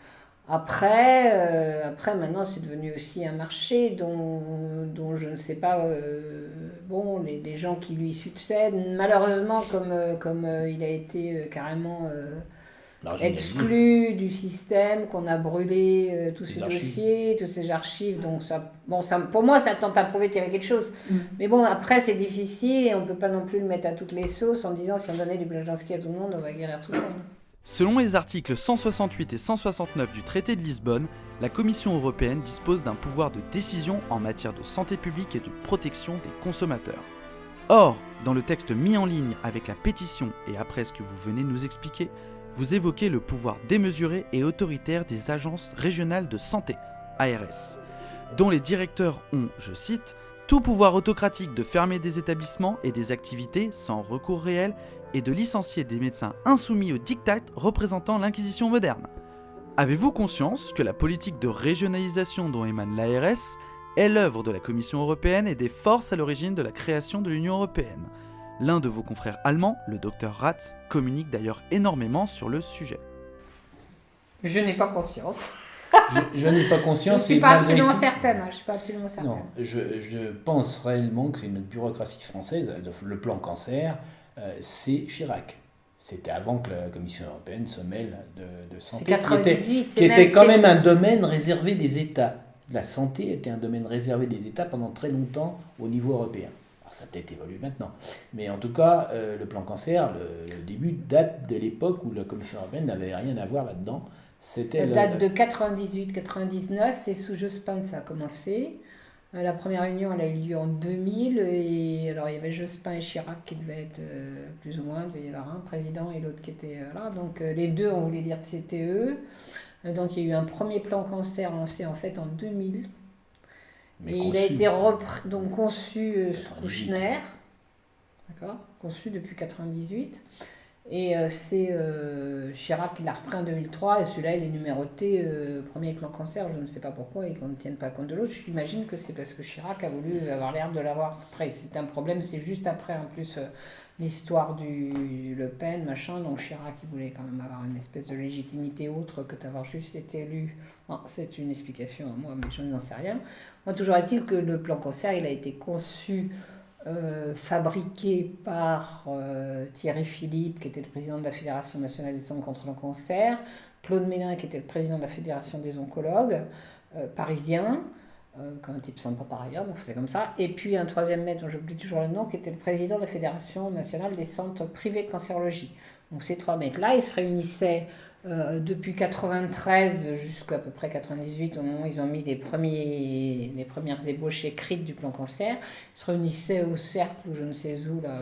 B: Après, maintenant, c'est devenu aussi un marché dont je ne sais pas... les gens qui lui succèdent, malheureusement, comme il a été carrément... exclu du système, qu'on a brûlé tous ces dossiers, toutes ces archives. Donc pour moi, ça tente à prouver qu'il y avait quelque chose. Mais bon, après, c'est difficile et on ne peut pas non plus le mettre à toutes les sauces en disant si on donnait du Beljanski à tout le monde, on va guérir tout le monde.
C: Selon les articles 168 et 169 du traité de Lisbonne, la Commission européenne dispose d'un pouvoir de décision en matière de santé publique et de protection des consommateurs. Or, dans le texte mis en ligne avec la pétition et après ce que vous venez de nous expliquer, vous évoquez le pouvoir démesuré et autoritaire des agences régionales de santé, ARS, dont les directeurs ont, je cite, « tout pouvoir autocratique de fermer des établissements et des activités sans recours réel et de licencier des médecins insoumis aux diktats représentant l'inquisition moderne. » Avez-vous conscience que la politique de régionalisation dont émane l'ARS est l'œuvre de la Commission européenne et des forces à l'origine de la création de l'Union européenne? L'un de vos confrères allemands, le docteur Ratz, communique d'ailleurs énormément sur le sujet.
B: Je n'ai pas conscience.
D: Je n'ai pas conscience.
B: Je ne suis pas absolument certaine.
D: Non, je pense réellement que c'est une bureaucratie française. Le plan cancer, c'est Chirac. C'était avant que la Commission européenne se mêle de santé.
B: C'est 98.
D: Qui était quand même un domaine réservé des États. La santé était un domaine réservé des États pendant très longtemps au niveau européen. Ça a peut-être évolué maintenant. Mais en tout cas, le plan cancer, le début date de l'époque où la Commission européenne n'avait rien à voir là-dedans.
B: Ça date de 98-99, c'est sous Jospin que ça a commencé. La première réunion, elle a eu lieu en 2000. Et alors, il y avait Jospin et Chirac qui devaient être plus ou moins, il devait y avoir un président et l'autre qui était là. Donc, les deux, on voulait dire CTE. Donc il y a eu un premier plan cancer lancé en fait en 2000.
D: Mais
B: Et il a
D: conçu.
B: été donc conçu sous
D: 98.
B: Kouchner, d'accord, conçu depuis 98. Et c'est Chirac qui l'a repris en 2003, et celui-là il est numéroté premier plan cancer, je ne sais pas pourquoi, ils ne tiennent pas compte de l'autre. J'imagine que c'est parce que Chirac a voulu avoir l'air de l'avoir après. C'est un problème, c'est juste après en plus l'histoire du Le Pen, machin, donc Chirac il voulait quand même avoir une espèce de légitimité autre que d'avoir juste été élu. Bon, c'est une explication à moi, mais je n'en sais rien. Moi, toujours est-il que le plan cancer, il a été conçu fabriqué par Thierry Philippe, qui était le président de la Fédération nationale des centres contre le cancer, Claude Mélin, qui était le président de la Fédération des oncologues, parisien, un type sympa par ailleurs, donc c'est comme ça, et puis un troisième maître, dont j'oublie toujours le nom, qui était le président de la Fédération nationale des centres privés de cancérologie. Donc ces trois mecs-là, ils se réunissaient depuis 93 jusqu'à peu près 98, au moment où ils ont mis les premières ébauches écrites du plan cancer. Ils se réunissaient au cercle ou je ne sais où, là,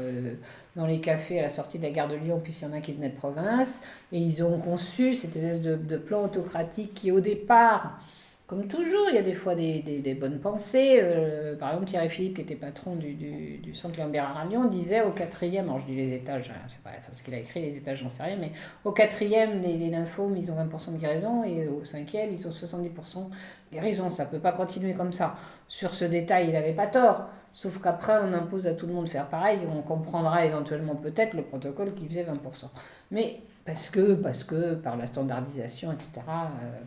B: dans les cafés à la sortie de la gare de Lyon, puis il y en a qui venaient de province, et ils ont conçu cette espèce de plan autocratique qui au départ, comme toujours, il y a des fois des bonnes pensées. Par exemple, Thierry Philippe, qui était patron du centre Léon Bérard à Lyon, disait au quatrième, alors je dis les étages, c'est pas ce qu'il a écrit, les étages, j'en sais rien, mais au quatrième, les lymphomes, ils ont 20% de guérison, et au cinquième, ils ont 70% de guérison. Ça ne peut pas continuer comme ça. Sur ce détail, il n'avait pas tort. Sauf qu'après, on impose à tout le monde de faire pareil, et on comprendra éventuellement peut-être le protocole qui faisait 20%. Mais parce que par la standardisation, etc.,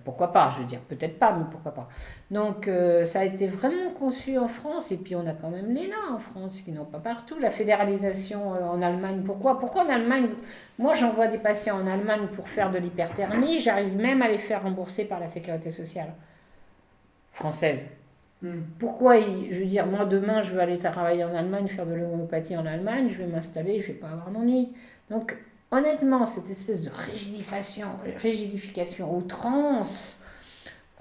B: pourquoi pas, je veux dire, peut-être pas, mais pourquoi pas. Donc ça a été vraiment conçu en France, et puis on a quand même l'ENA en France, qui n'ont pas partout. La fédéralisation en Allemagne, pourquoi en Allemagne, moi j'envoie des patients en Allemagne pour faire de l'hyperthermie, j'arrive même à les faire rembourser par la sécurité sociale française. Pourquoi, je veux dire, moi demain je veux aller travailler en Allemagne, faire de l'homéopathie en Allemagne, je vais m'installer, je vais pas avoir d'ennui. Donc honnêtement, cette espèce de rigidification outrance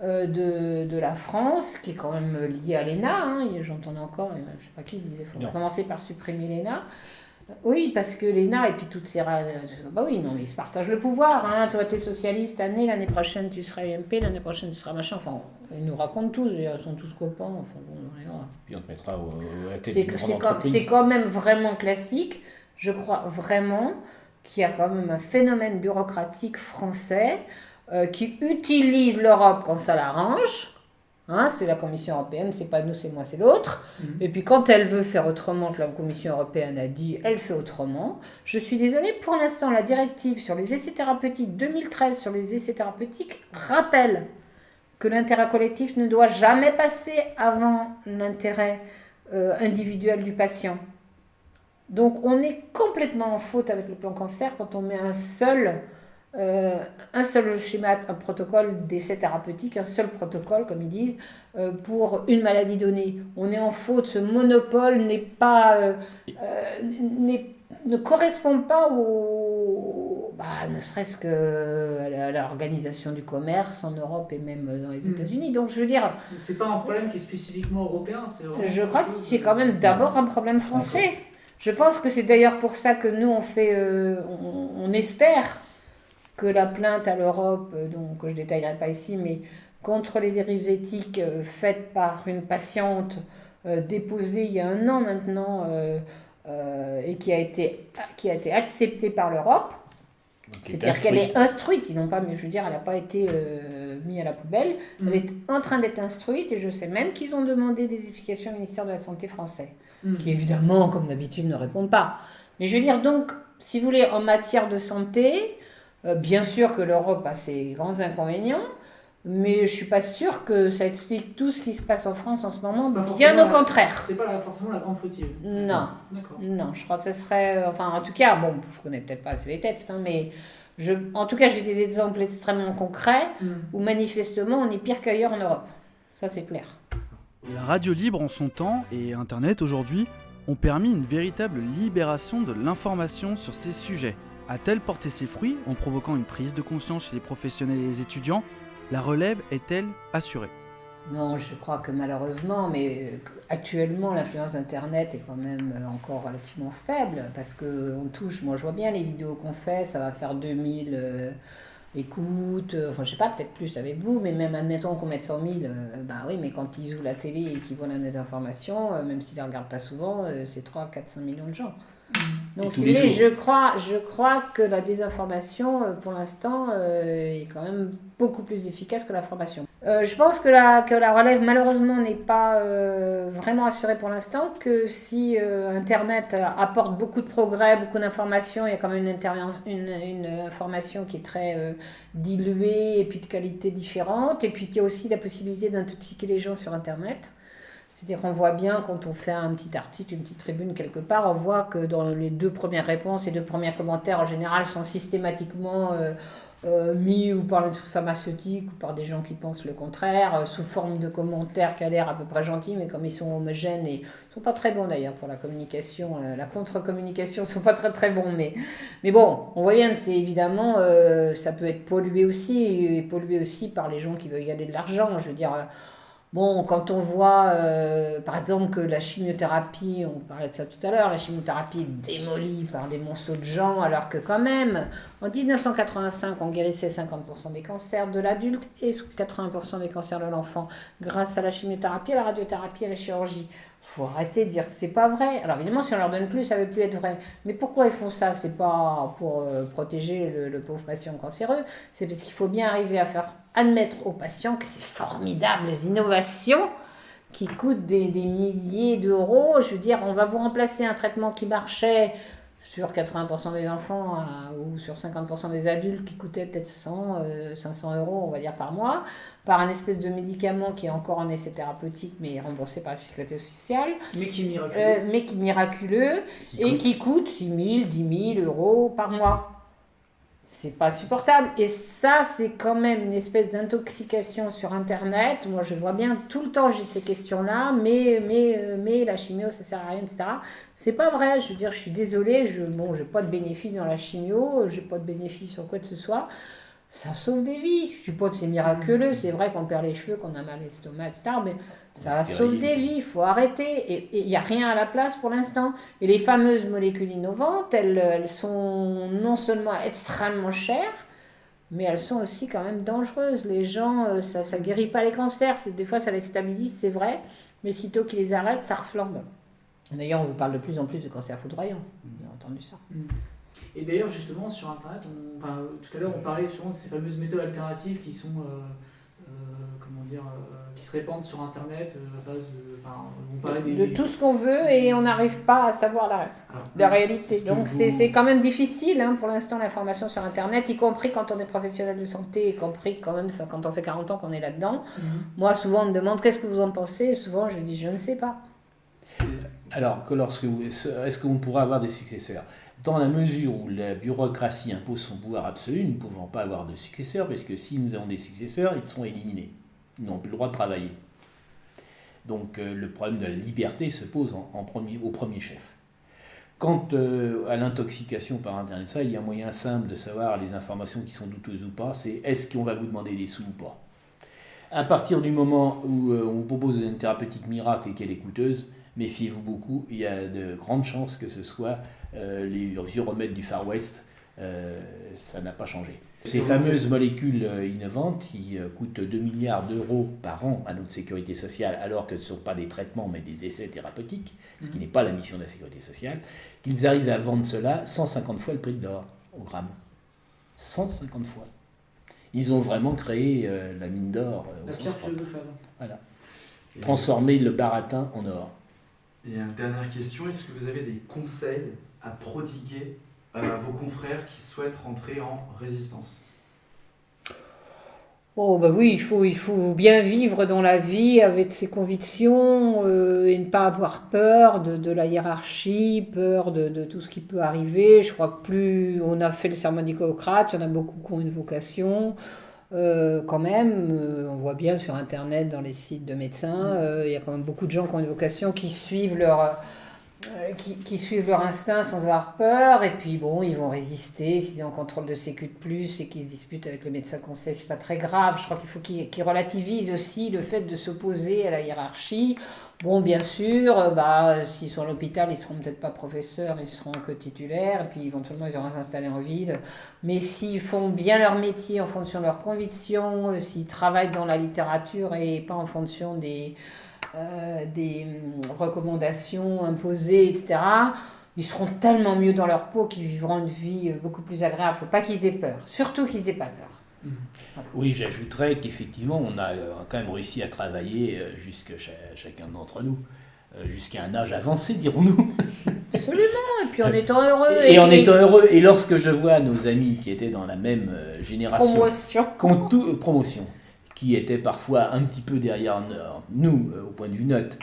B: de la France, qui est quand même liée à l'ENA, hein, j'entends encore, je ne sais pas qui disait, il faut commencer par supprimer l'ENA. Oui, parce que l'ENA et puis toutes ces... Bah oui, non, mais ils se partagent le pouvoir. Hein. Toi, tu es socialiste, l'année prochaine, tu seras UMP, l'année prochaine, tu seras machin. Enfin, ils nous racontent tous, ils sont tous copains. Enfin, bon,
D: puis on te mettra à la tête
B: c'est quand même vraiment classique. Je crois vraiment qu'il y a quand même un phénomène bureaucratique français qui utilise l'Europe quand ça l'arrange. Hein, c'est la Commission européenne, c'est pas nous, c'est moi, c'est l'autre. Et puis quand elle veut faire autrement que la Commission européenne a dit, elle fait autrement. Je suis désolée, pour l'instant, la directive sur les essais thérapeutiques 2013 sur les essais thérapeutiques rappelle que l'intérêt collectif ne doit jamais passer avant l'intérêt individuel du patient. Donc on est complètement en faute avec le plan cancer quand on met un seul schéma, un protocole d'essai thérapeutique, un seul protocole, comme ils disent, pour une maladie donnée. On est en faute, ce monopole ne correspond pas ne serait-ce que à l'organisation du commerce en Europe et même dans les États-Unis. Donc je veux dire...
A: C'est pas un problème qui est spécifiquement européen,
B: je crois que c'est quand même d'abord un problème français. Je pense que c'est d'ailleurs pour ça que nous on espère que la plainte à l'Europe, donc que je ne détaillerai pas ici, mais contre les dérives éthiques faites par une patiente déposée il y a 1 an maintenant et qui a été acceptée par l'Europe, c'est-à-dire qu'elle est instruite, ils n'ont pas, mais je veux dire, elle n'a pas été mise à la poubelle, elle est en train d'être instruite, et je sais même qu'ils ont demandé des explications au ministère de la Santé français, qui évidemment, comme d'habitude, ne répondent pas. Mais je veux dire, donc, si vous voulez, en matière de santé, bien sûr que l'Europe a ses grands inconvénients, mais je ne suis pas sûre que ça explique tout ce qui se passe en France en ce moment, bien au contraire.
A: C'est pas forcément la grande fautive.
B: Non.
A: D'accord.
B: Non, je crois que ce serait... Enfin, en tout cas, bon, je connais peut-être pas assez les têtes, hein, mais en tout cas, j'ai des exemples extrêmement concrets où manifestement, on est pire qu'ailleurs en Europe. Ça, c'est clair.
C: La radio libre en son temps et Internet aujourd'hui ont permis une véritable libération de l'information sur ces sujets. A-t-elle porté ses fruits en provoquant une prise de conscience chez les professionnels et les étudiants ? La relève est-elle assurée ?
B: Non, je crois que malheureusement, mais actuellement l'influence d'Internet est quand même encore relativement faible, parce qu'on touche, moi je vois bien les vidéos qu'on fait, ça va faire 2000 écoutent, enfin je sais pas, peut-être plus avec vous, mais même admettons qu'on mette 100 000, bah oui, mais quand ils ouvrent la télé et qu'ils voient la désinformation, même s'ils ne la regardent pas souvent, c'est 3, 4, 5 millions de gens. Donc, si vous voulez, je crois que la désinformation, pour l'instant, est quand même beaucoup plus efficace que l'information. Je pense que la relève, malheureusement, n'est pas vraiment assurée pour l'instant, que si Internet apporte beaucoup de progrès, beaucoup d'informations, il y a quand même une information qui est très diluée et puis de qualité différente, et puis qu'il y a aussi la possibilité d'intoxiquer les gens sur Internet. C'est-à-dire qu'on voit bien, quand on fait un petit article, une petite tribune quelque part, on voit que dans les 2 premières réponses, les 2 premiers commentaires, en général, sont systématiquement mis ou par l'industrie pharmaceutique ou par des gens qui pensent le contraire, sous forme de commentaires qui a l'air à peu près gentils, mais comme ils sont homogènes et sont pas très bons d'ailleurs pour la communication, la contre-communication sont pas très très bons, mais bon, on voit bien que c'est évidemment, ça peut être pollué aussi par les gens qui veulent gagner de l'argent, je veux dire. Bon, quand on voit, par exemple, que la chimiothérapie, on parlait de ça tout à l'heure, la chimiothérapie est démolie par des monceaux de gens, alors que quand même, en 1985, on guérissait 50% des cancers de l'adulte et 80% des cancers de l'enfant grâce à la chimiothérapie, à la radiothérapie, à la chirurgie. Faut arrêter de dire que c'est pas vrai. Alors évidemment, si on leur donne plus, ça ne va plus être vrai. Mais pourquoi ils font ça? C'est pas pour protéger le pauvre patient cancéreux, c'est parce qu'il faut bien arriver à faire admettre aux patients que c'est formidable, les innovations qui coûtent des milliers d'euros. Je veux dire, on va vous remplacer un traitement qui marchait sur 80% des enfants ou sur 50% des adultes qui coûtait peut-être 500 euros, on va dire, par mois, par un espèce de médicament qui est encore en essai thérapeutique, mais remboursé par la sécurité sociale.
A: Mais qui est miraculeux.
B: Miraculeux, et qui coûte 6 000, 10 000 euros par mois. C'est pas supportable. Et ça, c'est quand même une espèce d'intoxication sur Internet. Moi, je vois bien, tout le temps, j'ai ces questions-là, mais la chimio, ça sert à rien, etc. C'est pas vrai. Je veux dire, je suis désolée, j'ai pas de bénéfice dans la chimio, j'ai pas de bénéfice sur quoi que ce soit. Ça sauve des vies. Je suppose que c'est miraculeux. C'est vrai qu'on perd les cheveux, qu'on a mal à l'estomac, etc. Mais ça sauve des vies. Il faut arrêter. Et il n'y a rien à la place pour l'instant. Et les fameuses molécules innovantes, elles sont non seulement extrêmement chères, mais elles sont aussi quand même dangereuses. Les gens, ça ne guérit pas les cancers. Des fois, ça les stabilise, c'est vrai. Mais sitôt qu'ils les arrêtent, ça reflambe. D'ailleurs, on vous parle de plus en plus de cancers foudroyants. Vous avez entendu ça.
A: Et d'ailleurs, justement, sur Internet, tout à l'heure, on parlait justement de ces fameuses méthodes alternatives qui sont, qui se répandent sur Internet à base de... on parlait
B: de tout ce qu'on veut et on n'arrive pas à savoir la réalité. Donc c'est quand même difficile pour l'instant l'information sur Internet, y compris quand on est professionnel de santé, y compris quand même quand on fait 40 ans qu'on est là-dedans. Moi, souvent, on me demande qu'est-ce que vous en pensez, et souvent je dis je ne sais pas.
D: Alors, est-ce qu'on pourra avoir des successeurs? Dans la mesure où la bureaucratie impose son pouvoir absolu, nous ne pouvons pas avoir de successeurs, parce que si nous avons des successeurs, ils seront éliminés. Ils n'ont plus le droit de travailler. Donc le problème de la liberté se pose au premier chef. Quant à l'intoxication par Internet, il y a un moyen simple de savoir les informations qui sont douteuses ou pas, c'est est-ce qu'on va vous demander des sous ou pas. À partir du moment où on vous propose une thérapeutique miracle et qu'elle est coûteuse, méfiez-vous beaucoup, il y a de grandes chances que ce soit les vieux remèdes du Far West, ça n'a pas changé. Ces fameuses molécules innovantes qui coûtent 2 milliards d'euros par an à notre sécurité sociale, alors que ce ne sont pas des traitements mais des essais thérapeutiques, ce qui n'est pas la mission de la sécurité sociale, qu'ils arrivent à vendre cela 150 fois le prix de l'or au gramme. 150 fois. Ils ont vraiment créé la mine d'or.
A: La pierre philosophale.
D: Voilà. Transformer le baratin en or.
E: Et une dernière question, est-ce que vous avez des conseils à prodiguer à vos confrères qui souhaitent rentrer en résistance?
B: Oh bah oui, il faut bien vivre dans la vie avec ses convictions et ne pas avoir peur de la hiérarchie, peur de tout ce qui peut arriver. Je crois que plus on a fait le serment d'Hippocrate, il y en a beaucoup qui ont une vocation. Quand même, on voit bien sur Internet, dans les sites de médecins, il y a quand même beaucoup de gens qui ont une vocation, qui suivent qui suivent leur instinct sans avoir peur, et puis bon, ils vont résister. S'ils ont un contrôle de sécu de plus et qu'ils se disputent avec le médecin conseil, c'est pas très grave. Je crois qu'il faut qu'ils relativisent aussi le fait de s'opposer à la hiérarchie. Bon, bien sûr, s'ils sont à l'hôpital, ils seront peut-être pas professeurs, ils seront que titulaires, et puis éventuellement ils auront à s'installer en ville. Mais s'ils font bien leur métier en fonction de leurs convictions, s'ils travaillent dans la littérature et pas en fonction des recommandations imposées, etc., ils seront tellement mieux dans leur peau qu'ils vivront une vie beaucoup plus agréable. Il ne faut pas qu'ils aient peur, surtout qu'ils n'aient pas peur.
D: Oui, j'ajouterais qu'effectivement, on a quand même réussi à travailler jusqu'à chacun d'entre nous, jusqu'à un âge avancé, dirons-nous.
B: Absolument, et puis en étant heureux.
D: Et en étant heureux. Et lorsque je vois nos amis qui étaient dans la même génération, promotion, qui étaient parfois un petit peu derrière nous, au point de vue note,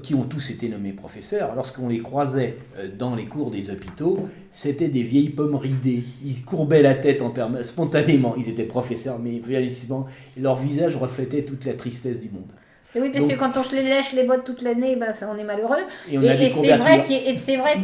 D: qui ont tous été nommés professeurs, lorsqu'on les croisait dans les cours des hôpitaux, c'était des vieilles pommes ridées. Ils courbaient la tête spontanément. Ils étaient professeurs, mais véritablement, leur visage reflétait toute la tristesse du monde.
B: Et oui, parce que quand on se les lèche les bottes toute l'année, on est malheureux.
D: Et on a des courbatures.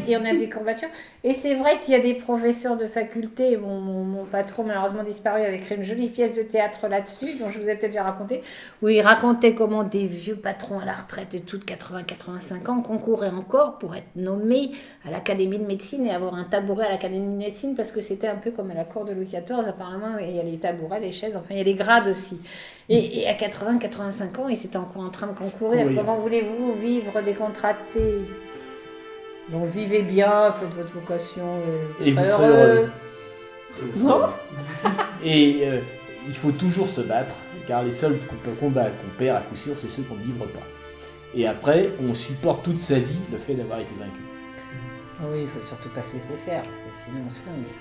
B: Et on a des courbatures. Et c'est vrai qu'il y a des professeurs de faculté. Mon patron, malheureusement disparu, avait écrit une jolie pièce de théâtre là-dessus, dont je vous ai peut-être déjà raconté, où il racontait comment des vieux patrons à la retraite et tout de 80-85 ans concouraient encore pour être nommés à l'Académie de médecine et avoir un tabouret à l'Académie de médecine, parce que c'était un peu comme à la cour de Louis XIV, apparemment, il y a les tabourets, les chaises, enfin il y a les grades aussi. Et à 80-85 ans, ils étaient encore en train de concourir. Comment voulez-vous vivre décontracté? Donc vivez bien, faites votre vocation.
D: Et vous serez heureux. Non. Et il faut toujours se battre, car les seuls combats qu'on perd à coup sûr, c'est ceux qu'on ne livre pas. Et après, on supporte toute sa vie le fait d'avoir été vaincu.
B: Oui, il ne faut surtout pas se laisser faire, parce que sinon on se flingue.